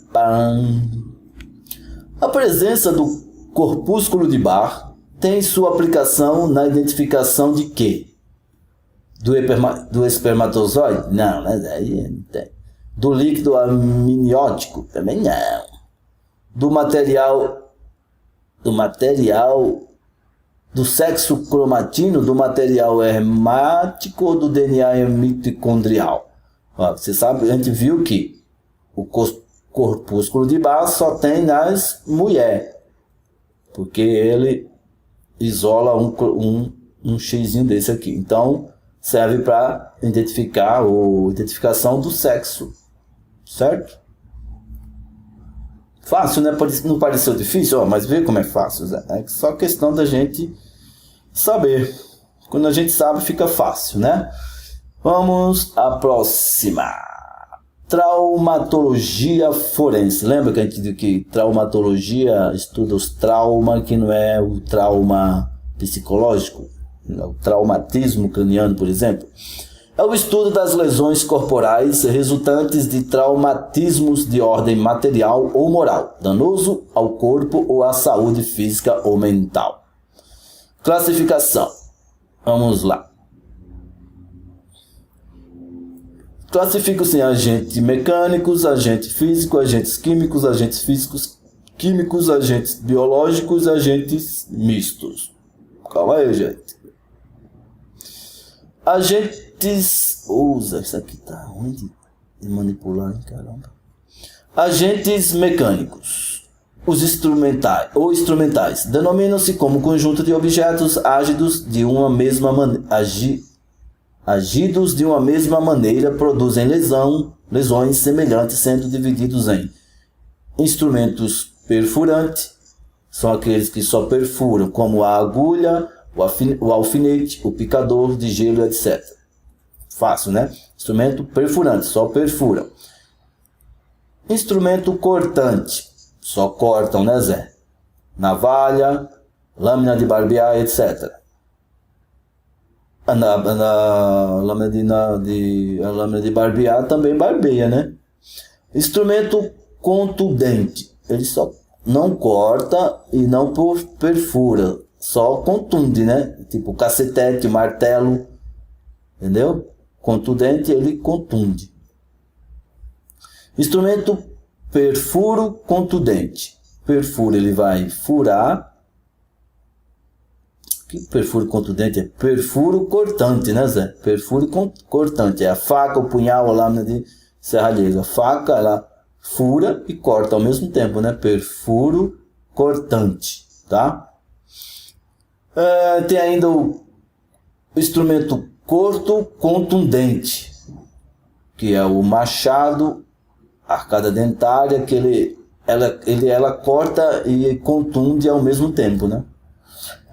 A presença do corpúsculo de Barr tem sua aplicação na identificação de quê? Do espermatozoide? Não, mas aí não tem. Do líquido amniótico? Também não. Do material do sexo cromatino, do material hermático ou do DNA mitocondrial? Ó, você sabe, a gente viu que o corpúsculo de Barr só tem nas mulheres, porque ele isola um xizinho desse aqui. Então, serve para identificar ou identificação do sexo, certo? Fácil, né? Não pareceu difícil, mas vê como é fácil. É só questão da gente saber. Quando a gente sabe, fica fácil, né? Vamos à próxima. Traumatologia forense. Lembra que a gente disse que traumatologia estuda os traumas, que não é o trauma psicológico, o traumatismo craniano, por exemplo? É o estudo das lesões corporais resultantes de traumatismos de ordem material ou moral, danoso ao corpo ou à saúde física ou mental. Classificação. Vamos lá. Classifica-se em agentes mecânicos, agentes físicos, agentes químicos, agentes físicos, químicos, agentes biológicos, agentes mistos. Calma aí, gente. Agentes... Usa, isso aqui tá ruim de manipular, hein, caramba. Agentes mecânicos. Os instrumentais denominam-se como conjunto de objetos agidos de uma mesma maneira, produzem lesões semelhantes, sendo divididos em instrumentos perfurantes, são aqueles que só perfuram, como a agulha, o alfinete, o picador de gelo, etc. Fácil, né? Instrumento perfurante, só perfuram. Instrumento cortante, só cortam, né, Zé? Navalha, lâmina de barbear, etc. A lâmina de barbear também barbeia, né? Instrumento contundente, ele só não corta e não perfura, só contunde, né? Tipo cacetete, martelo, entendeu? Contundente, ele contunde. Instrumento perfuro contundente. Perfura, ele vai furar. Que perfuro contundente é? Perfuro cortante, né, Zé? Perfuro cortante. É a faca, o punhal, a lâmina de serralheiro. A faca, ela fura e corta ao mesmo tempo, né? Perfuro cortante, tá? Tem ainda o instrumento corto contundente, que é o machado, arcada dentária, que ela corta e contunde ao mesmo tempo, né?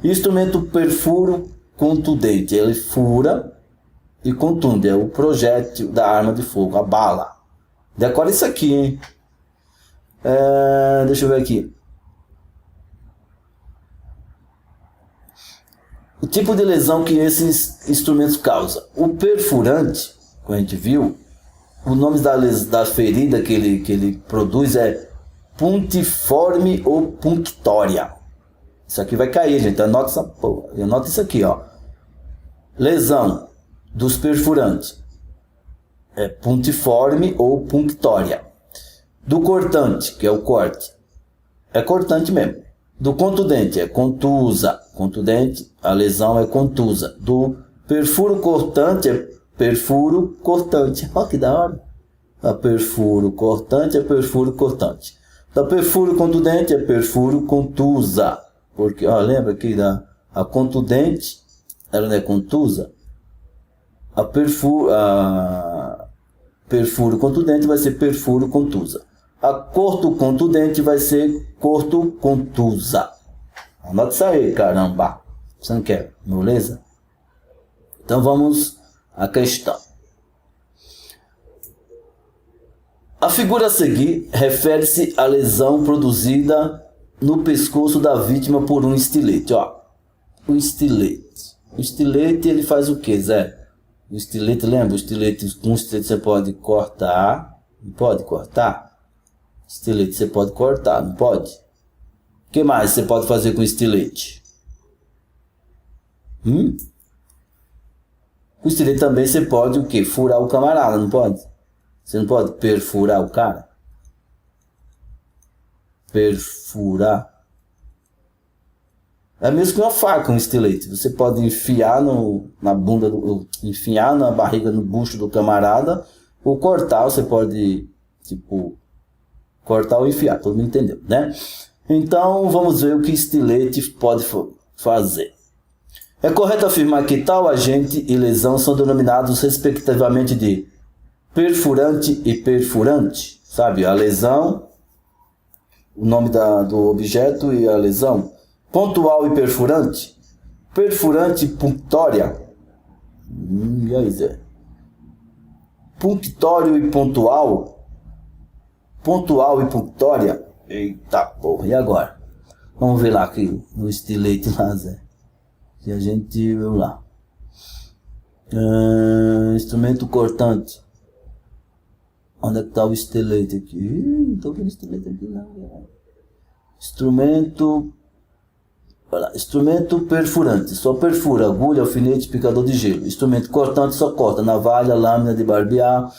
Instrumento perfuro contundente, ele fura e contunde, é o projétil da arma de fogo, a bala. Decora isso aqui, hein? Deixa eu ver aqui. O tipo de lesão que esses instrumentos causam. O perfurante, como a gente viu, o nome da ferida que ele produz é puntiforme ou punctória. Isso aqui vai cair, gente. Anota essa porra. Anota isso aqui, ó. Lesão dos perfurantes é puntiforme ou punctória. Do cortante, que é o corte, é cortante mesmo. Do contundente é contusa. Contundente, a lesão é contusa. Do perfuro cortante é perfuro cortante. Olha que da hora. A perfuro cortante é perfuro cortante. Da perfuro contundente é perfuro contusa. Porque, ó, lembra que a contundente, ela não é contusa? A perfuro contundente vai ser perfuro contusa. A corto contundente vai ser corto contusa. Anota isso aí, caramba. Você não quer, beleza? Então vamos à questão. A figura a seguir refere-se à lesão produzida no pescoço da vítima por um estilete. Ó, o estilete. O estilete, ele faz o que, Zé? O estilete, lembra? O estilete, com o estilete você pode cortar. Não pode cortar? Estilete você pode cortar, não pode? O que mais você pode fazer com estilete? Com estilete também você pode o que? Furar o camarada, não pode? Você não pode perfurar o cara? Perfurar. É mesmo que uma faca, um estilete. Você pode enfiar na bunda, enfiar na barriga, no bucho do camarada, ou cortar. Você pode, tipo, cortar ou enfiar. Todo mundo entendeu, né? Então, vamos ver o que estilete pode fazer. É correto afirmar que tal agente e lesão são denominados respectivamente de perfurante e perfurante. Sabe, a lesão, o nome do objeto e a lesão. Pontual e perfurante. Perfurante e punctória. E aí, Zé? Punctório e pontual. Pontual e punctória. Eita porra, e agora? Vamos ver lá aqui no estilete lá, Zé. Que a gente viu lá. Instrumento cortante. Onde é que tá o estilete aqui? Não tô vendo estilete aqui não. Instrumento. Olha lá. Instrumento perfurante. Só perfura. Agulha, alfinete, picador de gelo. Instrumento cortante só corta. Navalha, lâmina de barbear.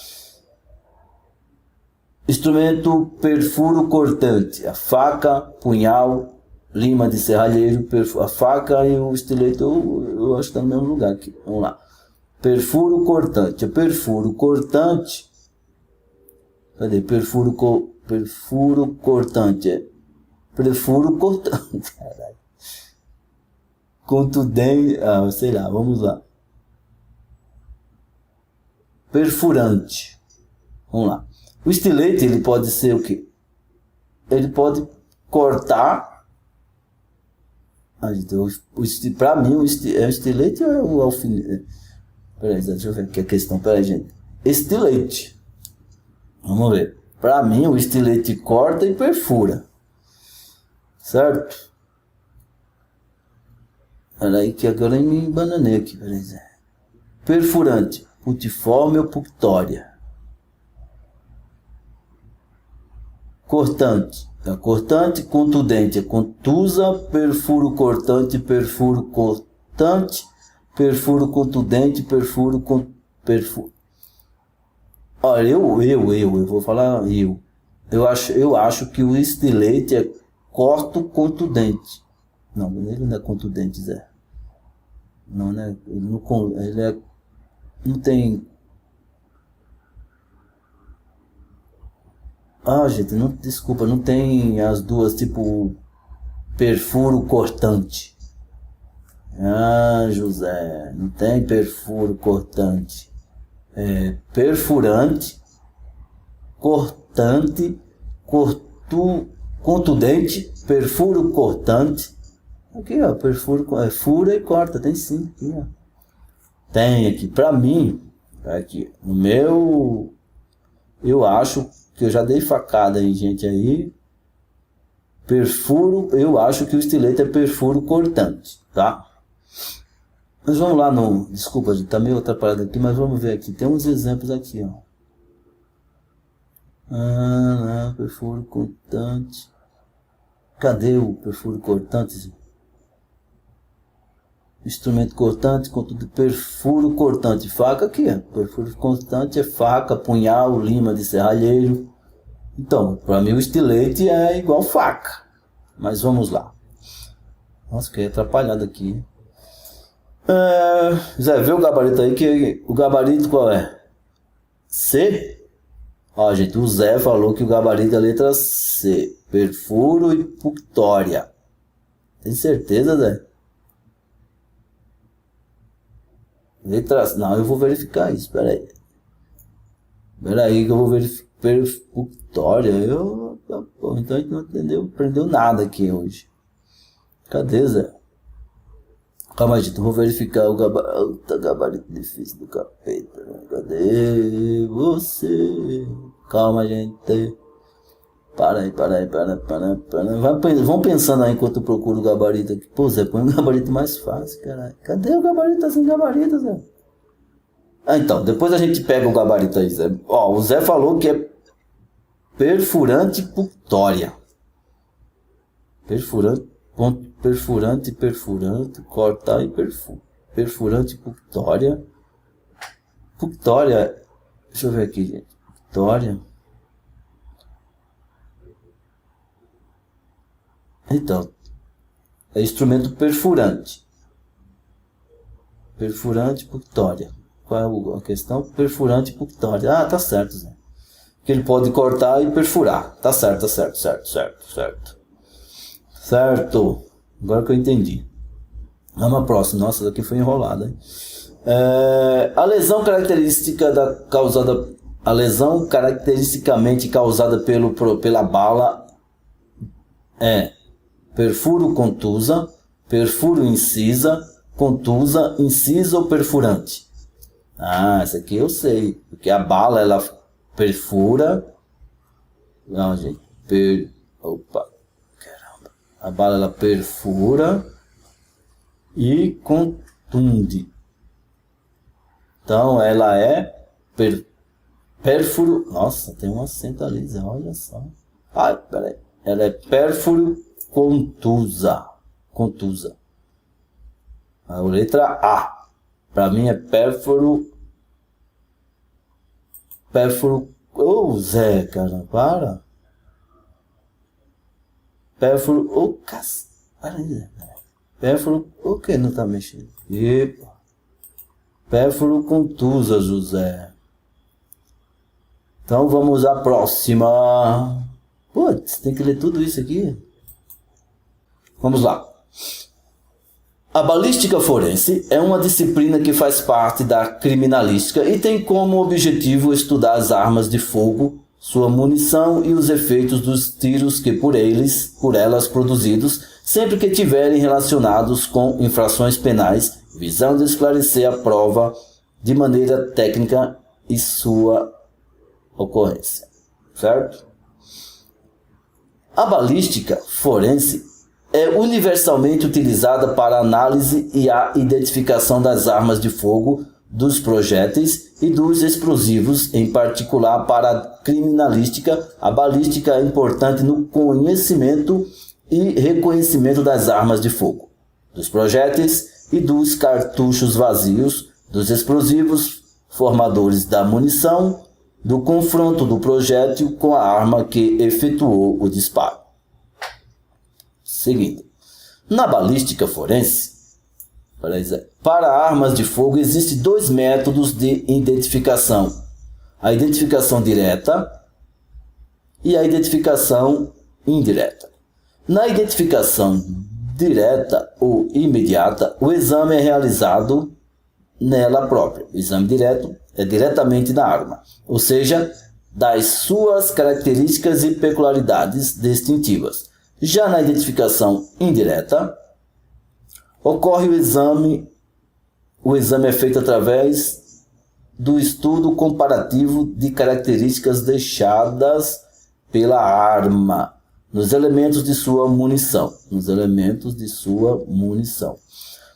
Instrumento perfuro cortante. A faca, punhal, lima de serralheiro. A faca e o estilete eu acho que tá no mesmo lugar aqui. Vamos lá. Perfuro cortante. A perfuro cortante. Cadê? Perfuro cortante. É perfuro cortante. Caralho. Contundente. Sei lá, vamos lá. Perfurante. Vamos lá. O estilete, ele pode ser o quê? Ele pode cortar. Pra mim, o estilete ou é o alfinete? Peraí, deixa eu ver aqui a questão. Peraí, gente. Estilete. Vamos ver. Pra mim, o estilete corta e perfura. Certo? Peraí, que agora eu me bananei aqui. Peraí. Perfurante. Putiforme ou punctória. Cortante. É cortante, contundente. É contusa, perfuro cortante, perfuro cortante, perfuro contundente, perfuro. Olha, eu vou falar eu. Eu acho que o estilete é corto contundente. Não, ele não é contundente, Zé. Não, né? Ele é. Não tem. Gente, não, desculpa, não tem as duas, tipo, perfuro cortante. José, não tem perfuro cortante. É perfurante, cortante, contundente, perfuro cortante. Aqui, ó, perfuro, fura e corta, tem sim, aqui, ó. Tem aqui, pra mim, aqui, no meu, eu acho que eu já dei facada em gente aí. Perfuro, eu acho que o estilete é perfuro cortante, tá? Mas vamos lá no... Desculpa, gente, tá meio atrapalhado aqui, mas vamos ver aqui. Tem uns exemplos aqui, ó. Perfuro cortante. Cadê o perfuro cortante? Instrumento cortante, contudo, perfuro cortante. Faca aqui, ó. Perfuro cortante é faca, punhal, lima de serralheiro. Então, para mim o estilete é igual faca. Mas vamos lá. Nossa, que atrapalhado aqui. Zé, vê o gabarito aí, que o gabarito qual é? C? Ó, gente, o Zé falou que o gabarito é a letra C. Perfuro e punctória. Tem certeza, Zé? Letra... Não, eu vou verificar isso, peraí. Peraí que eu vou verificar. Punctória, então a gente não aprendeu nada aqui hoje. Cadê, Zé? Calma, gente, eu vou verificar o gabarito difícil do capeta. Cadê você? Calma, gente. Para aí. Vão pensando aí enquanto eu procuro o gabarito aqui. Pô, Zé, põe um gabarito mais fácil, caralho. Cadê o gabarito? Tá sem gabarito, Zé? Então, depois a gente pega o gabarito aí, Zé. Ó, o Zé falou que é perfurante punctória. Perfurante, cortar e perfurante punctória. Punctória, deixa eu ver aqui, gente. Punctória. Então, é instrumento perfurante. Perfurante punctória. Qual é a questão? Perfurante punctória. Tá certo, Zé. Que ele pode cortar e perfurar. Tá certo. Certo. Agora que eu entendi. Vamos à próxima. Nossa, daqui foi enrolada, hein? A lesão caracteristicamente causada pela bala é perfuro contusa, perfuro incisa, contusa, incisa ou perfurante. Ah, essa aqui eu sei. Porque a bala, ela perfura. Não, gente. Opa. Caramba. A bala, ela perfura e contunde. Então, ela é pérfuro. Nossa, tem um acento ali, olha só. Ai, peraí. Ela é pérfuro contusa. Contusa. A letra A. Para mim é pérfuro. Ô, Zé, cara, para. Pérfuro. Ô, para aí, Zé. Pérfuro. O que não tá mexendo? Epa. Pérfuro contusa, José. Então vamos à próxima. Putz, tem que ler tudo isso aqui. Vamos lá. A balística forense é uma disciplina que faz parte da criminalística e tem como objetivo estudar as armas de fogo, sua munição e os efeitos dos tiros que por elas produzidos, sempre que estiverem relacionados com infrações penais, visando esclarecer a prova de maneira técnica e sua ocorrência. Certo? A balística forense é universalmente utilizada para a análise e a identificação das armas de fogo, dos projéteis e dos explosivos, em particular para a criminalística. A balística é importante no conhecimento e reconhecimento das armas de fogo, dos projéteis e dos cartuchos vazios, dos explosivos formadores da munição, do confronto do projétil com a arma que efetuou o disparo. Seguindo. Na balística forense, para armas de fogo existem dois métodos de identificação: a identificação direta e a identificação indireta. Na identificação direta ou imediata, o exame é realizado nela própria. O exame direto é diretamente na arma, ou seja, das suas características e peculiaridades distintivas. Já na identificação indireta, ocorre o exame é feito através do estudo comparativo de características deixadas pela arma nos elementos de sua munição.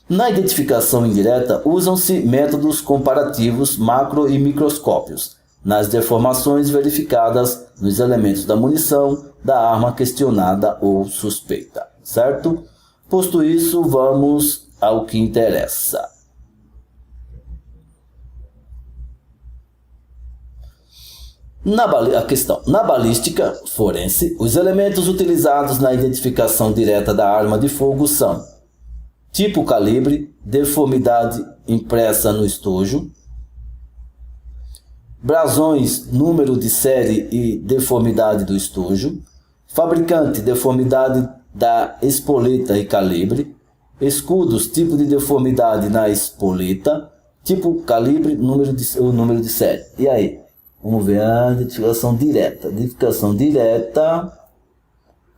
Na identificação indireta, usam-se métodos comparativos macro e microscópios nas deformações verificadas nos elementos da munição da arma questionada ou suspeita, certo? Posto isso, vamos ao que interessa. Na balística forense, os elementos utilizados na identificação direta da arma de fogo são tipo, calibre, deformidade impressa no estojo, brasões, número de série e deformidade do estojo, fabricante, deformidade da espoleta e calibre, escudos, tipo de deformidade na espoleta, tipo, calibre, número de série. E aí? Vamos ver a identificação direta. Identificação direta.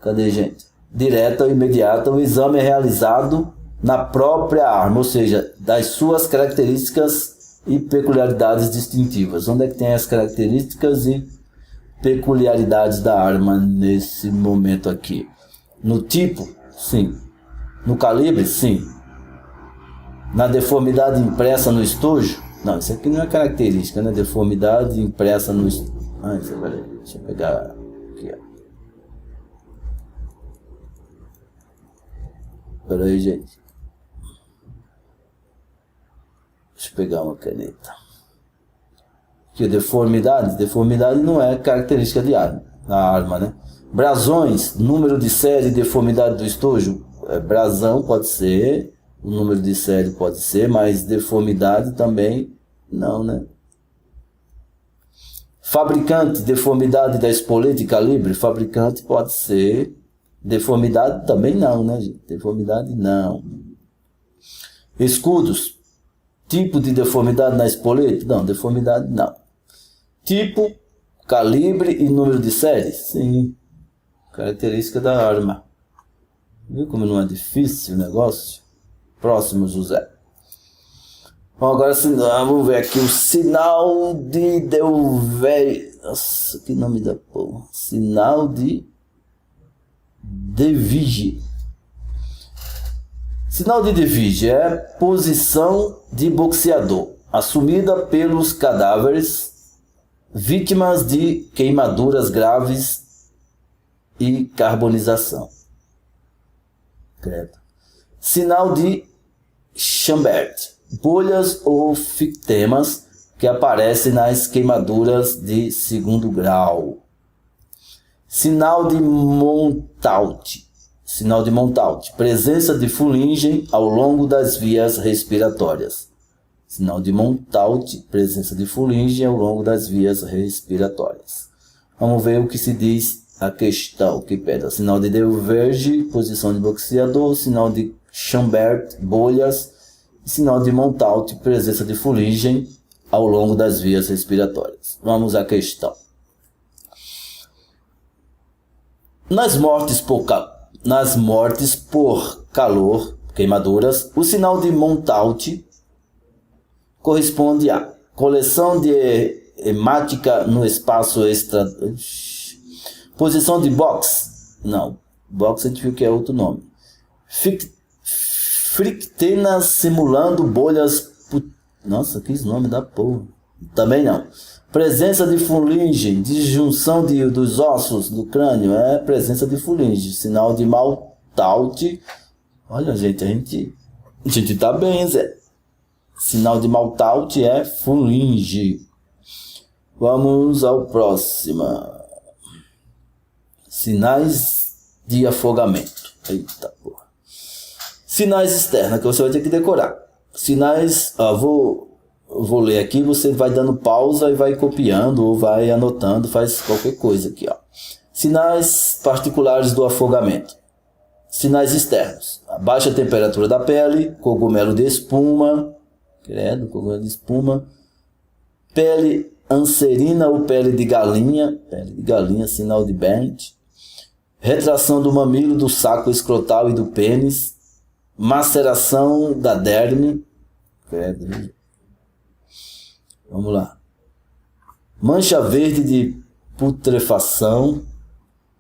Cadê, gente? Direta ou imediata. O exame é realizado na própria arma, ou seja, das suas características e peculiaridades distintivas. Onde é que tem as características e peculiaridades da arma nesse momento aqui? No tipo? Sim. No calibre? Sim. Na deformidade impressa no estojo? Não, isso aqui não é característica, né? Deformidade impressa no estojo. Ah, isso agora, deixa eu pegar aqui, ó. Pera aí, gente. Deixa eu pegar uma caneta. Aqui, deformidade. Deformidade não é característica de arma, da arma, né? Brasões, número de série, deformidade do estojo. Brasão pode ser, o número de série pode ser, mas deformidade também não, né? Fabricante, deformidade da espoleta e calibre. Fabricante pode ser, deformidade também não, né, gente? Deformidade não. Escudos, tipo de deformidade na espoleta? Não, deformidade não. Tipo, calibre e número de série? Sim. Característica da arma. Viu como não é difícil o negócio? Próximo, José. Bom, agora vamos ver aqui o sinal de Delvey. Nossa, que nome da porra. Sinal de Devige. Sinal de Devige é posição de boxeador, assumida pelos cadáveres vítimas de queimaduras graves e carbonização. Credo. Sinal de Chambert. Bolhas ou fictemas que aparecem nas queimaduras de segundo grau. Sinal de Montaut. Sinal de Montaut. Presença de fuligem ao longo das vias respiratórias. Sinal de Montaut. Presença de fuligem ao longo das vias respiratórias. Vamos ver o que se diz a questão que pede. Sinal de Delverge, posição de boxeador. Sinal de Chambert, bolhas. Sinal de Montaut, presença de fuligem ao longo das vias respiratórias. Vamos à questão. Nas mortes por calor, queimaduras, o sinal de Montaut corresponde a coleção de hemática no espaço extra... Posição de box. Não, box a gente viu que é outro nome. Frictenas simulando bolhas... Nossa, que nome da porra. Também não. Presença de fuligem, disjunção dos ossos do crânio, é presença de fuligem. Sinal de Montaut. Olha, gente, a gente tá bem, Zé. Sinal de Montaut é fuligem. Vamos ao próximo. Sinais de afogamento. Eita porra. Sinais externos, que você vai ter que decorar. Sinais, vou ler aqui, você vai dando pausa e vai copiando ou vai anotando, faz qualquer coisa aqui, ó. Sinais particulares do afogamento. Sinais externos. A baixa temperatura da pele, cogumelo de espuma, credo, cogumelo de espuma, pele anserina ou pele de galinha, sinal de Bent, retração do mamilo, do saco escrotal e do pênis, maceração da derme, credo. Vamos lá. Mancha verde de putrefação,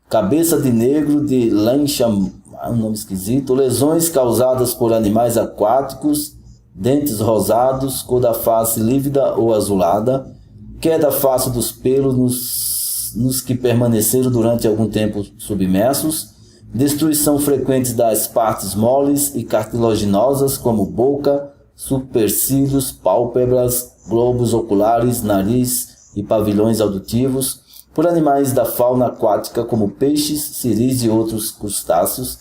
cabeça de negro de lancha, um nome esquisito, lesões causadas por animais aquáticos, dentes rosados, cor da face lívida ou azulada, queda fácil dos pelos nos que permaneceram durante algum tempo submersos, destruição frequente das partes moles e cartilaginosas como boca, supercílios, pálpebras, globos oculares, nariz e pavilhões auditivos, por animais da fauna aquática como peixes, ciris e outros crustáceos.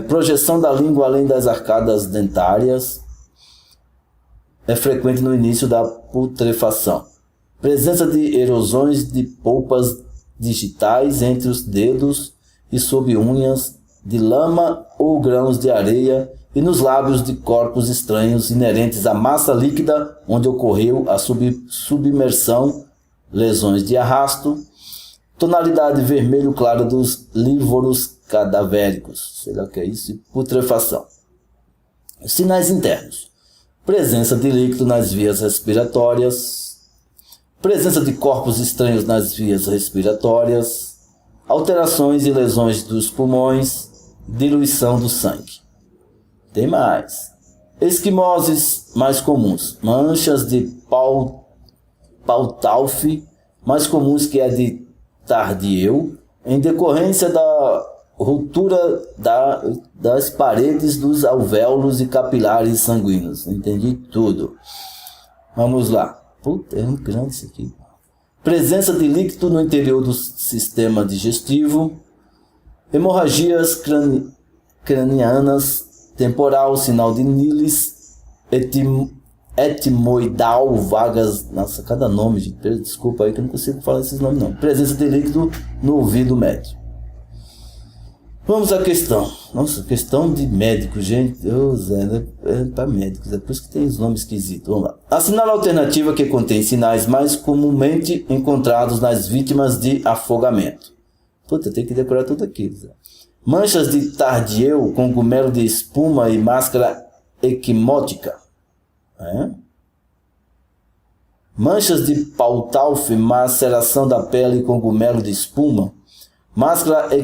Projeção da língua além das arcadas dentárias. É frequente no início da putrefação. Presença de erosões de polpas digitais entre os dedos e sob unhas, de lama ou grãos de areia e nos lábios de corpos estranhos inerentes à massa líquida onde ocorreu a submersão, lesões de arrasto, tonalidade vermelho clara dos lívoros cadavéricos, sei lá o que é isso, e putrefação. Sinais internos. Presença de líquido nas vias respiratórias, presença de corpos estranhos nas vias respiratórias, alterações e lesões dos pulmões, diluição do sangue. Tem mais. Esquimoses mais comuns, manchas de Pautalf, mais comuns que a de Tardieu, em decorrência da ruptura das paredes dos alvéolos e capilares sanguíneos. Entendi tudo. Vamos lá. Puta, é muito grande isso aqui. Presença de líquido no interior do sistema digestivo. Hemorragias cranianas, temporal, sinal de Niles, etimoidal, vagas. Nossa, cada nome, gente. Desculpa aí que eu não consigo falar esses nomes não. Presença de líquido no ouvido médio. Vamos à questão. Nossa, questão de médico, gente. Zé, é para médicos, é por isso que tem os nomes esquisitos. Vamos lá. Assinale a alternativa que contém sinais mais comumente encontrados nas vítimas de afogamento. Puta, tem que decorar tudo aqui, Zé. Manchas de Tardieu, cogumelo de espuma e máscara equimótica. Manchas de Pautalf, maceração da pele com cogumelo de espuma. Máscara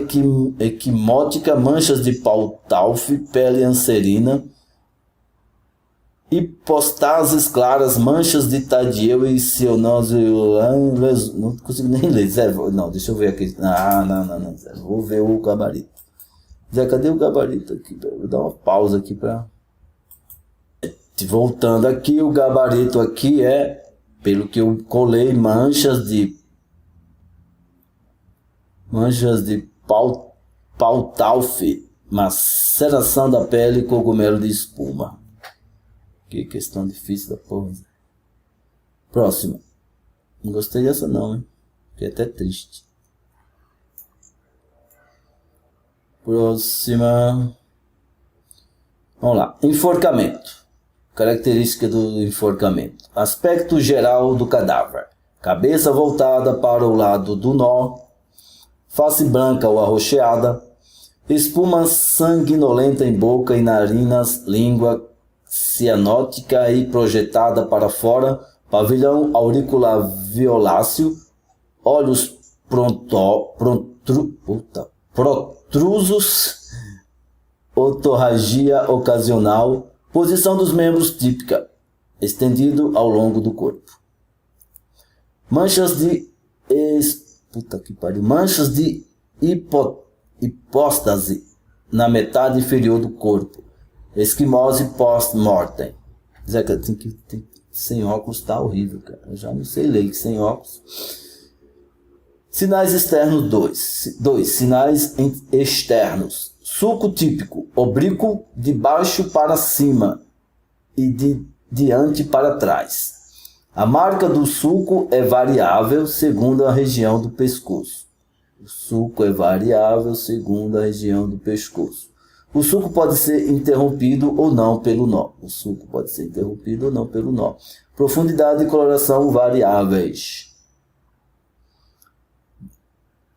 equimótica, manchas de Pautalf, pele anserina. Hipostases claras, manchas de Tadiel e cianose. Não consigo nem ler. Zé, não, deixa eu ver aqui. Não. Zé, vou ver o gabarito. Zé, cadê o gabarito aqui? Vou dar uma pausa aqui para. Voltando aqui, o gabarito aqui é, pelo que eu colei, manchas de Pautalf, maceração da pele e cogumelo de espuma. Que questão difícil da porra. Próxima. Não gostei dessa não, hein? Fiquei até triste. Próxima. Vamos lá. Enforcamento. Característica do enforcamento. Aspecto geral do cadáver. Cabeça voltada para o lado do nó. Face branca ou arroxeada. Espuma sanguinolenta em boca e narinas. Língua cianótica e projetada para fora, pavilhão auricular violáceo, olhos protrusos, otorragia ocasional, posição dos membros típica, estendido ao longo do corpo. Manchas de hipóstase na metade inferior do corpo. Esquimose post-mortem. Zé, sem óculos tá horrível, cara. Eu já não sei ler sem óculos. Sinais externos 2. Sinais externos. Suco típico. Oblíquo de baixo para cima e de diante para trás. A marca do suco é variável segundo a região do pescoço. O suco é variável segundo a região do pescoço. O suco pode ser interrompido ou não pelo nó. Profundidade e coloração variáveis.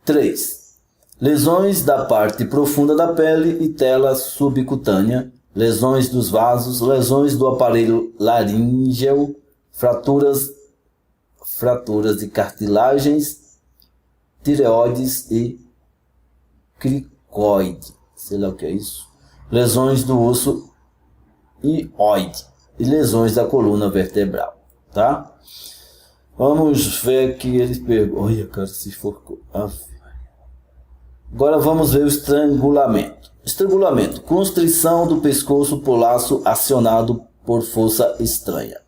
3. Lesões da parte profunda da pele e tela subcutânea. Lesões dos vasos. Lesões do aparelho laríngeo. Fraturas de cartilagens. Tireoides e cricoide. Sei lá o que é isso. Lesões do osso hioide e lesões da coluna vertebral, tá? Vamos ver aqui, eles perguntam. Olha, cara, se for. Agora vamos ver o estrangulamento. Estrangulamento, constrição do pescoço por laço acionado por força estranha.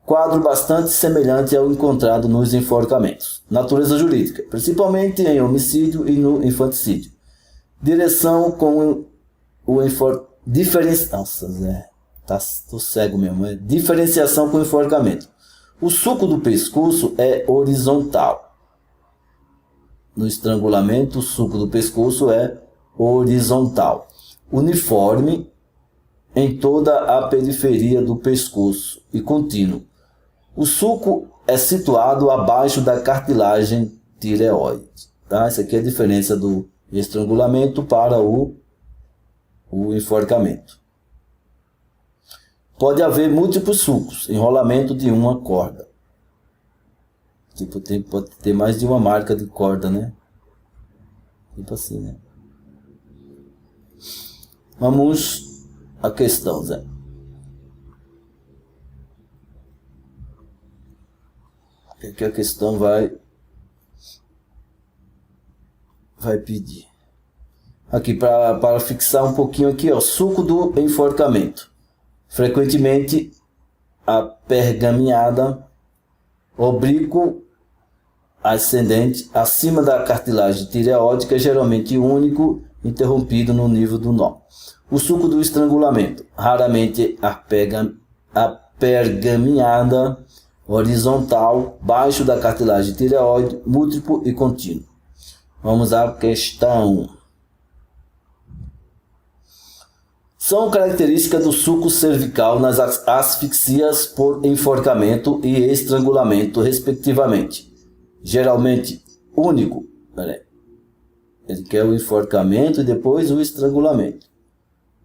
Quadro bastante semelhante ao encontrado nos enforcamentos. Natureza jurídica, principalmente em homicídio e no infanticídio. Direção com o Nossa, Zé. Tô cego mesmo. Diferenciação com enforcamento. O suco do pescoço é horizontal. No estrangulamento, o suco do pescoço é horizontal. Uniforme em toda a periferia do pescoço e contínuo. O suco é situado abaixo da cartilagem tireoide. Tá? Essa aqui é a diferença do estrangulamento para o enforcamento. Pode haver múltiplos sucos, enrolamento de uma corda. Tipo, pode ter mais de uma marca de corda, né? Tipo assim, né? Vamos à questão, Zé. O que a questão vai pedir? Aqui, para fixar um pouquinho aqui, ó, suco do enforcamento. Frequentemente, a pergaminhada, oblíquo ascendente, acima da cartilagem tireóidica, geralmente único, interrompido no nível do nó. O suco do estrangulamento, raramente a pergaminhada, horizontal, baixo da cartilagem tireoide, múltiplo e contínuo. Vamos à questão. São características do suco cervical nas asfixias por enforcamento e estrangulamento, respectivamente. Geralmente único. Ele quer o enforcamento e depois o estrangulamento.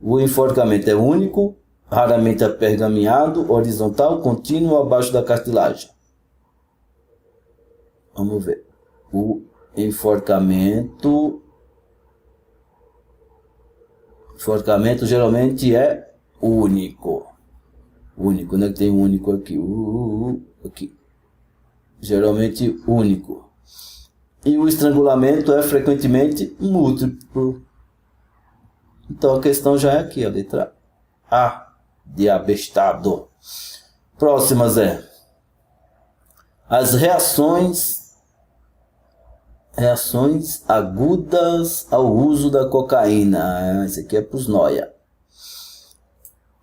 O enforcamento é único, raramente apergaminhado, horizontal, contínuo, abaixo da cartilagem. Vamos ver. O enforcamento geralmente é único. Único, né? Tem único aqui. Aqui. Geralmente único. E o estrangulamento é frequentemente múltiplo. Então a questão já é aqui, a letra A, de abestado. Próximas é as reações agudas ao uso da cocaína. Esse aqui é para os noia.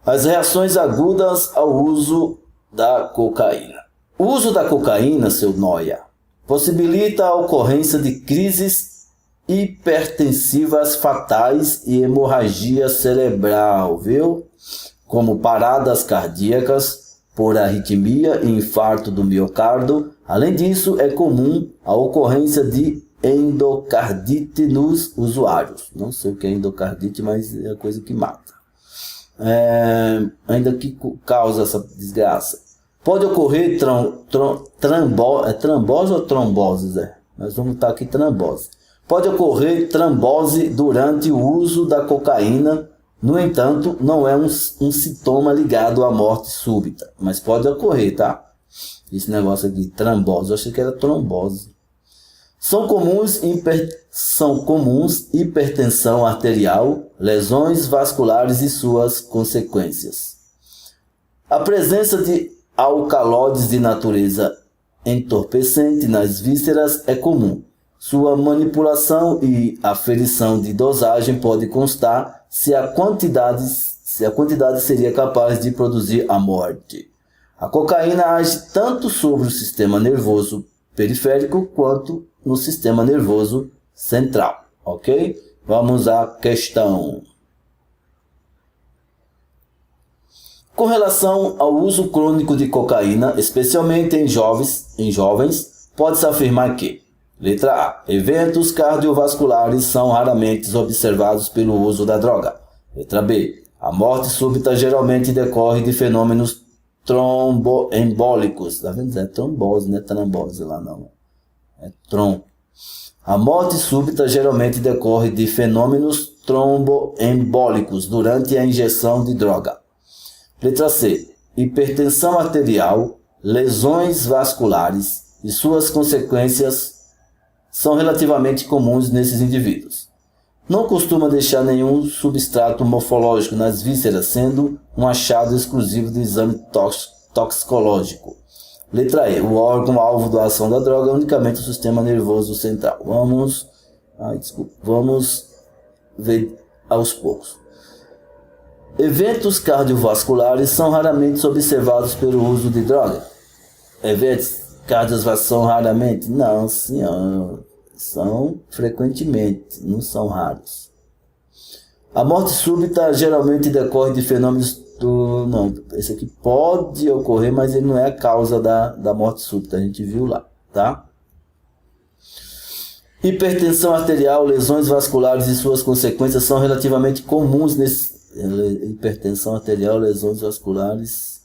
As reações agudas ao uso da cocaína. O uso da cocaína, seu noia, possibilita a ocorrência de crises hipertensivas fatais e hemorragia cerebral, viu? Como paradas cardíacas por arritmia e infarto do miocárdio. Além disso, é comum a ocorrência de endocardite nos usuários. Não sei o que é endocardite, mas é a coisa que mata. Ainda que causa essa desgraça. Pode ocorrer trombose ou trombose, Zé? Nós vamos estar aqui trombose. Pode ocorrer trombose durante o uso da cocaína. No entanto, não é um sintoma ligado à morte súbita. Mas pode ocorrer, tá? Esse negócio aqui, trombose, eu achei que era trombose. São comuns hipertensão arterial, lesões vasculares e suas consequências. A presença de alcaloides de natureza entorpecente nas vísceras é comum. Sua manipulação e aferição de dosagem pode constar se a quantidade seria capaz de produzir a morte. A cocaína age tanto sobre o sistema nervoso periférico quanto no sistema nervoso central, ok? Vamos à questão. Com relação ao uso crônico de cocaína, especialmente em jovens, pode-se afirmar que: letra A. Eventos cardiovasculares são raramente observados pelo uso da droga. Letra B. A morte súbita geralmente decorre de fenômenos tromboembólicos. Tá vendo? É trombose, não é trombose lá não. É trom. A morte súbita geralmente decorre de fenômenos tromboembólicos durante a injeção de droga. Letra C. Hipertensão arterial, lesões vasculares e suas consequências são relativamente comuns nesses indivíduos. Não costuma deixar nenhum substrato morfológico nas vísceras, sendo um achado exclusivo do exame toxicológico. Letra E. O órgão-alvo da ação da droga é unicamente o sistema nervoso central. Vamos ver aos poucos. Eventos cardiovasculares são raramente observados pelo uso de droga. Eventos cardiovasculares são raramente? Não, senhor. São frequentemente, não são raros. A morte súbita geralmente decorre de fenômenos Não, esse aqui pode ocorrer, mas ele não é a causa da morte súbita, a gente viu lá, tá? Hipertensão arterial, lesões vasculares e suas consequências são relativamente comuns nesse... Hipertensão arterial, lesões vasculares...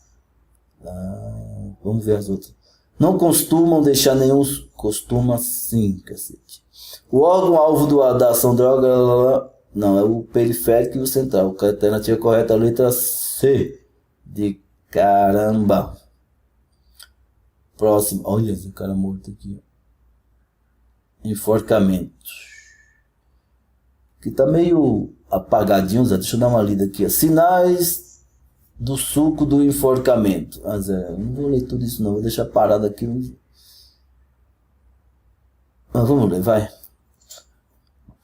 vamos ver as outras. Não costumam deixar nenhum... Costuma sim, cacete. O órgão-alvo da ação droga... Não, é o periférico e o central. A alternativa correta é a letra C. De caramba. Próximo. Olha esse cara morto aqui. Enforcamento. Que tá meio apagadinho, Zé. Deixa eu dar uma lida aqui. Sinais do suco do enforcamento. Zé, não vou ler tudo isso não. Vou deixar parado aqui. Vamos ler, vai.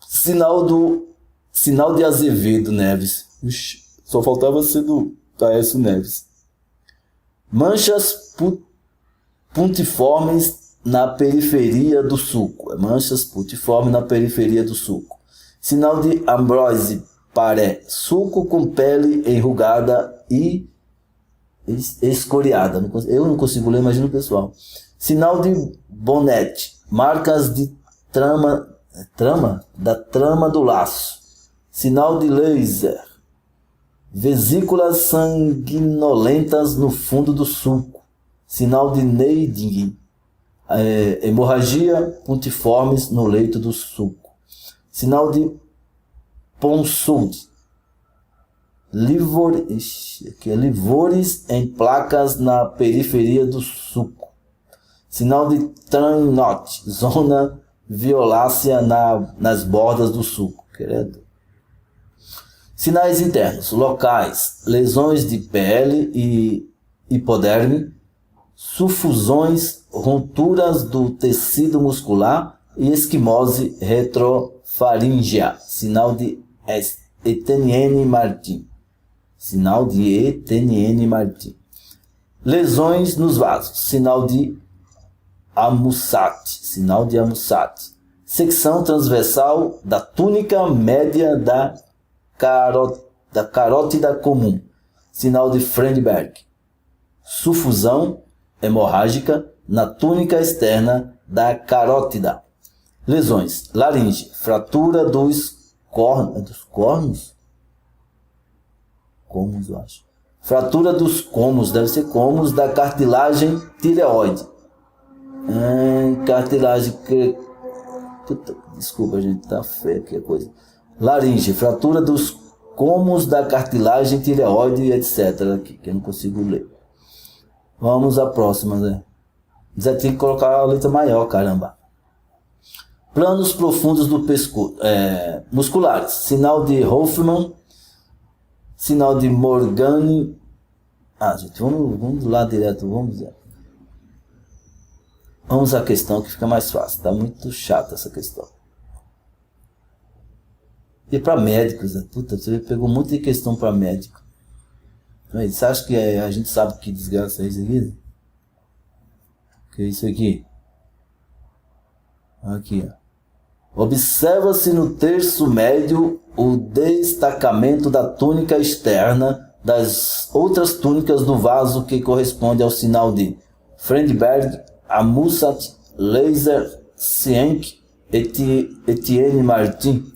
Sinal de Azevedo Neves. Ixi, só faltava ser do Aécio Neves. Manchas puntiformes na periferia do suco. Manchas puntiformes na periferia do suco. Sinal de Ambrose Paré. Suco com pele enrugada e escoriada. Eu não consigo ler, imagina o pessoal. Sinal de Bonnet. Marcas de trama da trama do laço. Sinal de laser. Vesículas sanguinolentas no fundo do sulco, sinal de Neiding. Hemorragia pontiformes no leito do sulco, sinal de Ponsud. Livores em placas na periferia do sulco, sinal de Trainot, zona violácea nas bordas do sulco. Credo. Sinais internos, locais, lesões de pele e hipoderme, sufusões, rupturas do tecido muscular e esquimose retrofaríngea, sinal de Etienne Martin. Sinal de Etienne Martin. Lesões nos vasos, sinal de Amusat, sinal de Amusat. Secção transversal da túnica média da carótida comum, sinal de Friedberg. Sufusão hemorrágica na túnica externa da carótida. Lesões, laringe, fratura dos cornos? Cômodos, eu acho. Fratura dos cômodos, deve ser cômodos da cartilagem tireoide. Cartilagem que... Desculpa, gente, tá feio aqui a coisa. Laringe, fratura dos cômodos da cartilagem tireoide, etc. Aqui, que eu não consigo ler. Vamos à próxima, né? Já tem que colocar a letra maior, caramba. Planos profundos do pescoço, musculares, sinal de Hoffman, sinal de Morgani. Gente, vamos lá direto, vamos à questão que fica mais fácil, tá muito chata essa questão. E para médicos, né? Puta, você pegou muita questão para médico. Você acha que a gente sabe que desgraça é isso aqui? Que é isso aqui? Aqui, ó. Observa-se no terço médio o destacamento da túnica externa das outras túnicas do vaso que corresponde ao sinal de Friedberg, Amusat, Laser, Sienk, Etienne Martin.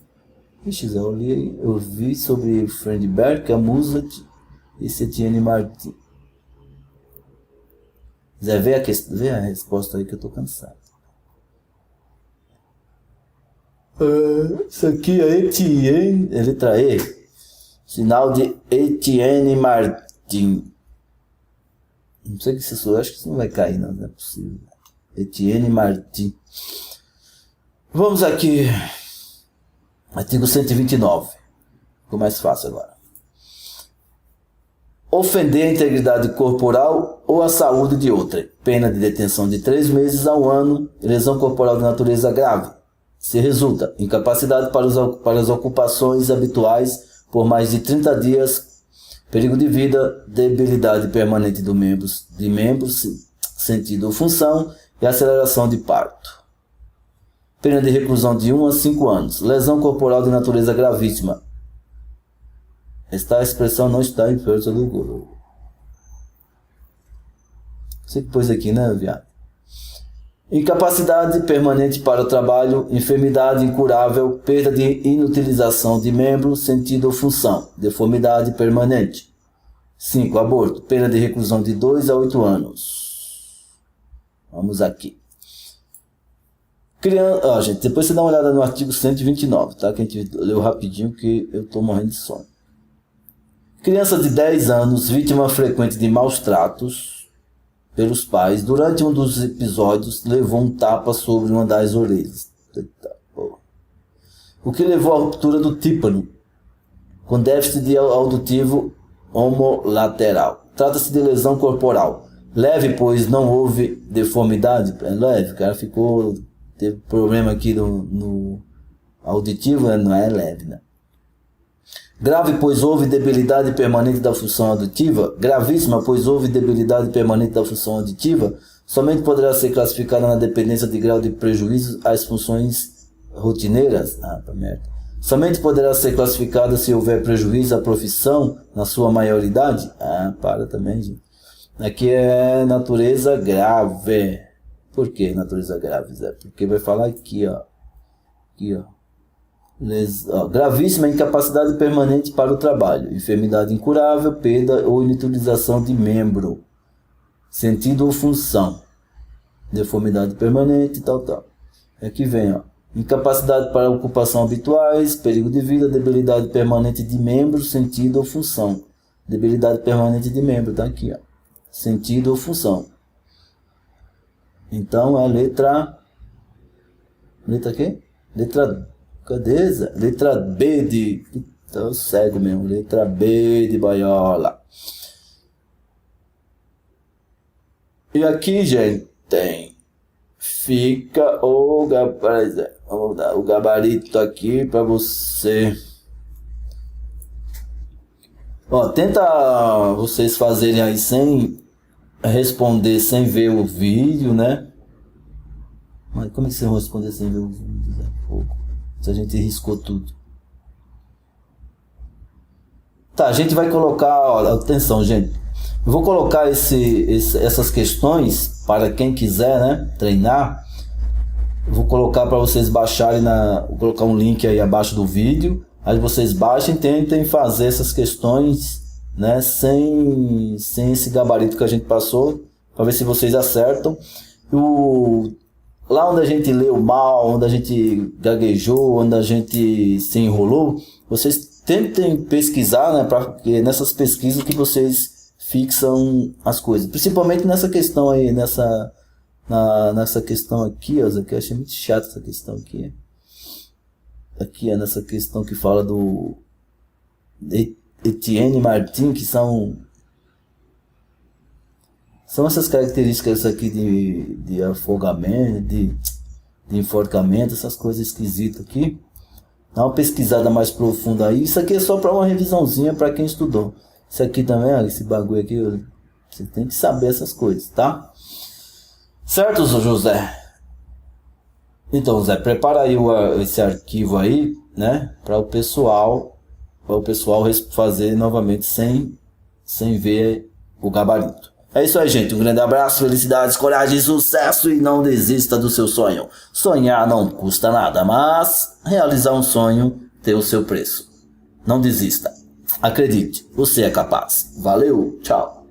Eu vi sobre Friedberg, Amusat e Etienne Martin. Zé, vê a resposta aí que eu tô cansado. Isso aqui é Etienne, letra E, sinal de Etienne Martin. Não sei o que isso, eu acho que isso não vai cair, não é possível. Etienne Martin. Vamos aqui, artigo 129, ficou mais fácil agora. Ofender a integridade corporal ou a saúde de outra, pena de detenção de 3 meses a 1 ano, lesão corporal de natureza grave. Se resulta incapacidade para as ocupações habituais por mais de 30 dias, perigo de vida, debilidade permanente de membros, sentido ou função e aceleração de parto. Pena de reclusão de 1 a 5 anos. Lesão corporal de natureza gravíssima. Esta expressão não está em força do Google. Você que pôs aqui, né, viado? Incapacidade permanente para o trabalho, enfermidade incurável, perda de inutilização de membro, sentido ou função, deformidade permanente. 5. Aborto, pena de reclusão de 2 a 8 anos. Vamos aqui. Gente, depois você dá uma olhada no artigo 129, tá? Que a gente leu rapidinho, porque eu tô morrendo de sono. Criança de 10 anos, vítima frequente de maus tratos pelos pais, durante um dos episódios, levou um tapa sobre uma das orelhas. Eita, porra. O que levou à ruptura do tímpano, com déficit auditivo homolateral. Trata-se de lesão corporal. Leve, pois não houve deformidade. É leve, o cara teve problema aqui no auditivo, não é leve, né? Grave, pois houve debilidade permanente da função auditiva. Gravíssima, pois houve debilidade permanente da função auditiva. Somente poderá ser classificada na dependência de grau de prejuízo às funções rotineiras. Merda. Somente poderá ser classificada se houver prejuízo à profissão na sua maioridade. Para também, gente. Aqui é natureza grave. Por que natureza grave, Zé? Porque vai falar aqui, ó. Aqui, ó. Gravíssima incapacidade permanente para o trabalho, enfermidade incurável, perda ou inutilização de membro, sentido ou função, deformidade permanente, tal. Aqui vem, ó, incapacidade para ocupação habituais, perigo de vida, debilidade permanente de membro, sentido ou função. Debilidade permanente de membro, tá aqui, ó. Sentido ou função. Então a letra quê? Cadê essa? Letra B de... Tô cego mesmo. Letra B de boiola. E aqui, gente, fica o vamos dar o gabarito aqui para você. Ó, tenta vocês fazerem aí sem responder, sem ver o vídeo, né? Mas como é que vocês vão responder sem ver o vídeo? Se a gente riscou tudo. Tá, a gente vai colocar, ó, atenção, gente. Eu vou colocar essas questões para quem quiser, né, treinar. Eu vou colocar para vocês baixarem vou colocar um link aí abaixo do vídeo. Aí vocês baixem e tentem fazer essas questões, né, sem esse gabarito que a gente passou, para ver se vocês acertam. Lá onde a gente leu mal, onde a gente gaguejou, onde a gente se enrolou, vocês tentem pesquisar, né, porque é nessas pesquisas que vocês fixam as coisas. Principalmente nessa questão aí, nessa questão aqui, ó, que eu achei muito chato essa questão aqui. Aqui é nessa questão que fala do Etienne Martin, que são essas características aqui de afogamento, de enforcamento, essas coisas esquisitas aqui. Dá uma pesquisada mais profunda aí. Isso aqui é só para uma revisãozinha para quem estudou. Isso aqui também, ó, esse bagulho aqui, você tem que saber essas coisas, tá? Certo, José? Então, Zé, prepara aí esse arquivo aí, né, para o pessoal fazer novamente sem ver o gabarito. É isso aí, gente. Um grande abraço, felicidades, coragem, sucesso e não desista do seu sonho. Sonhar não custa nada, mas realizar um sonho tem o seu preço. Não desista. Acredite, você é capaz. Valeu, tchau.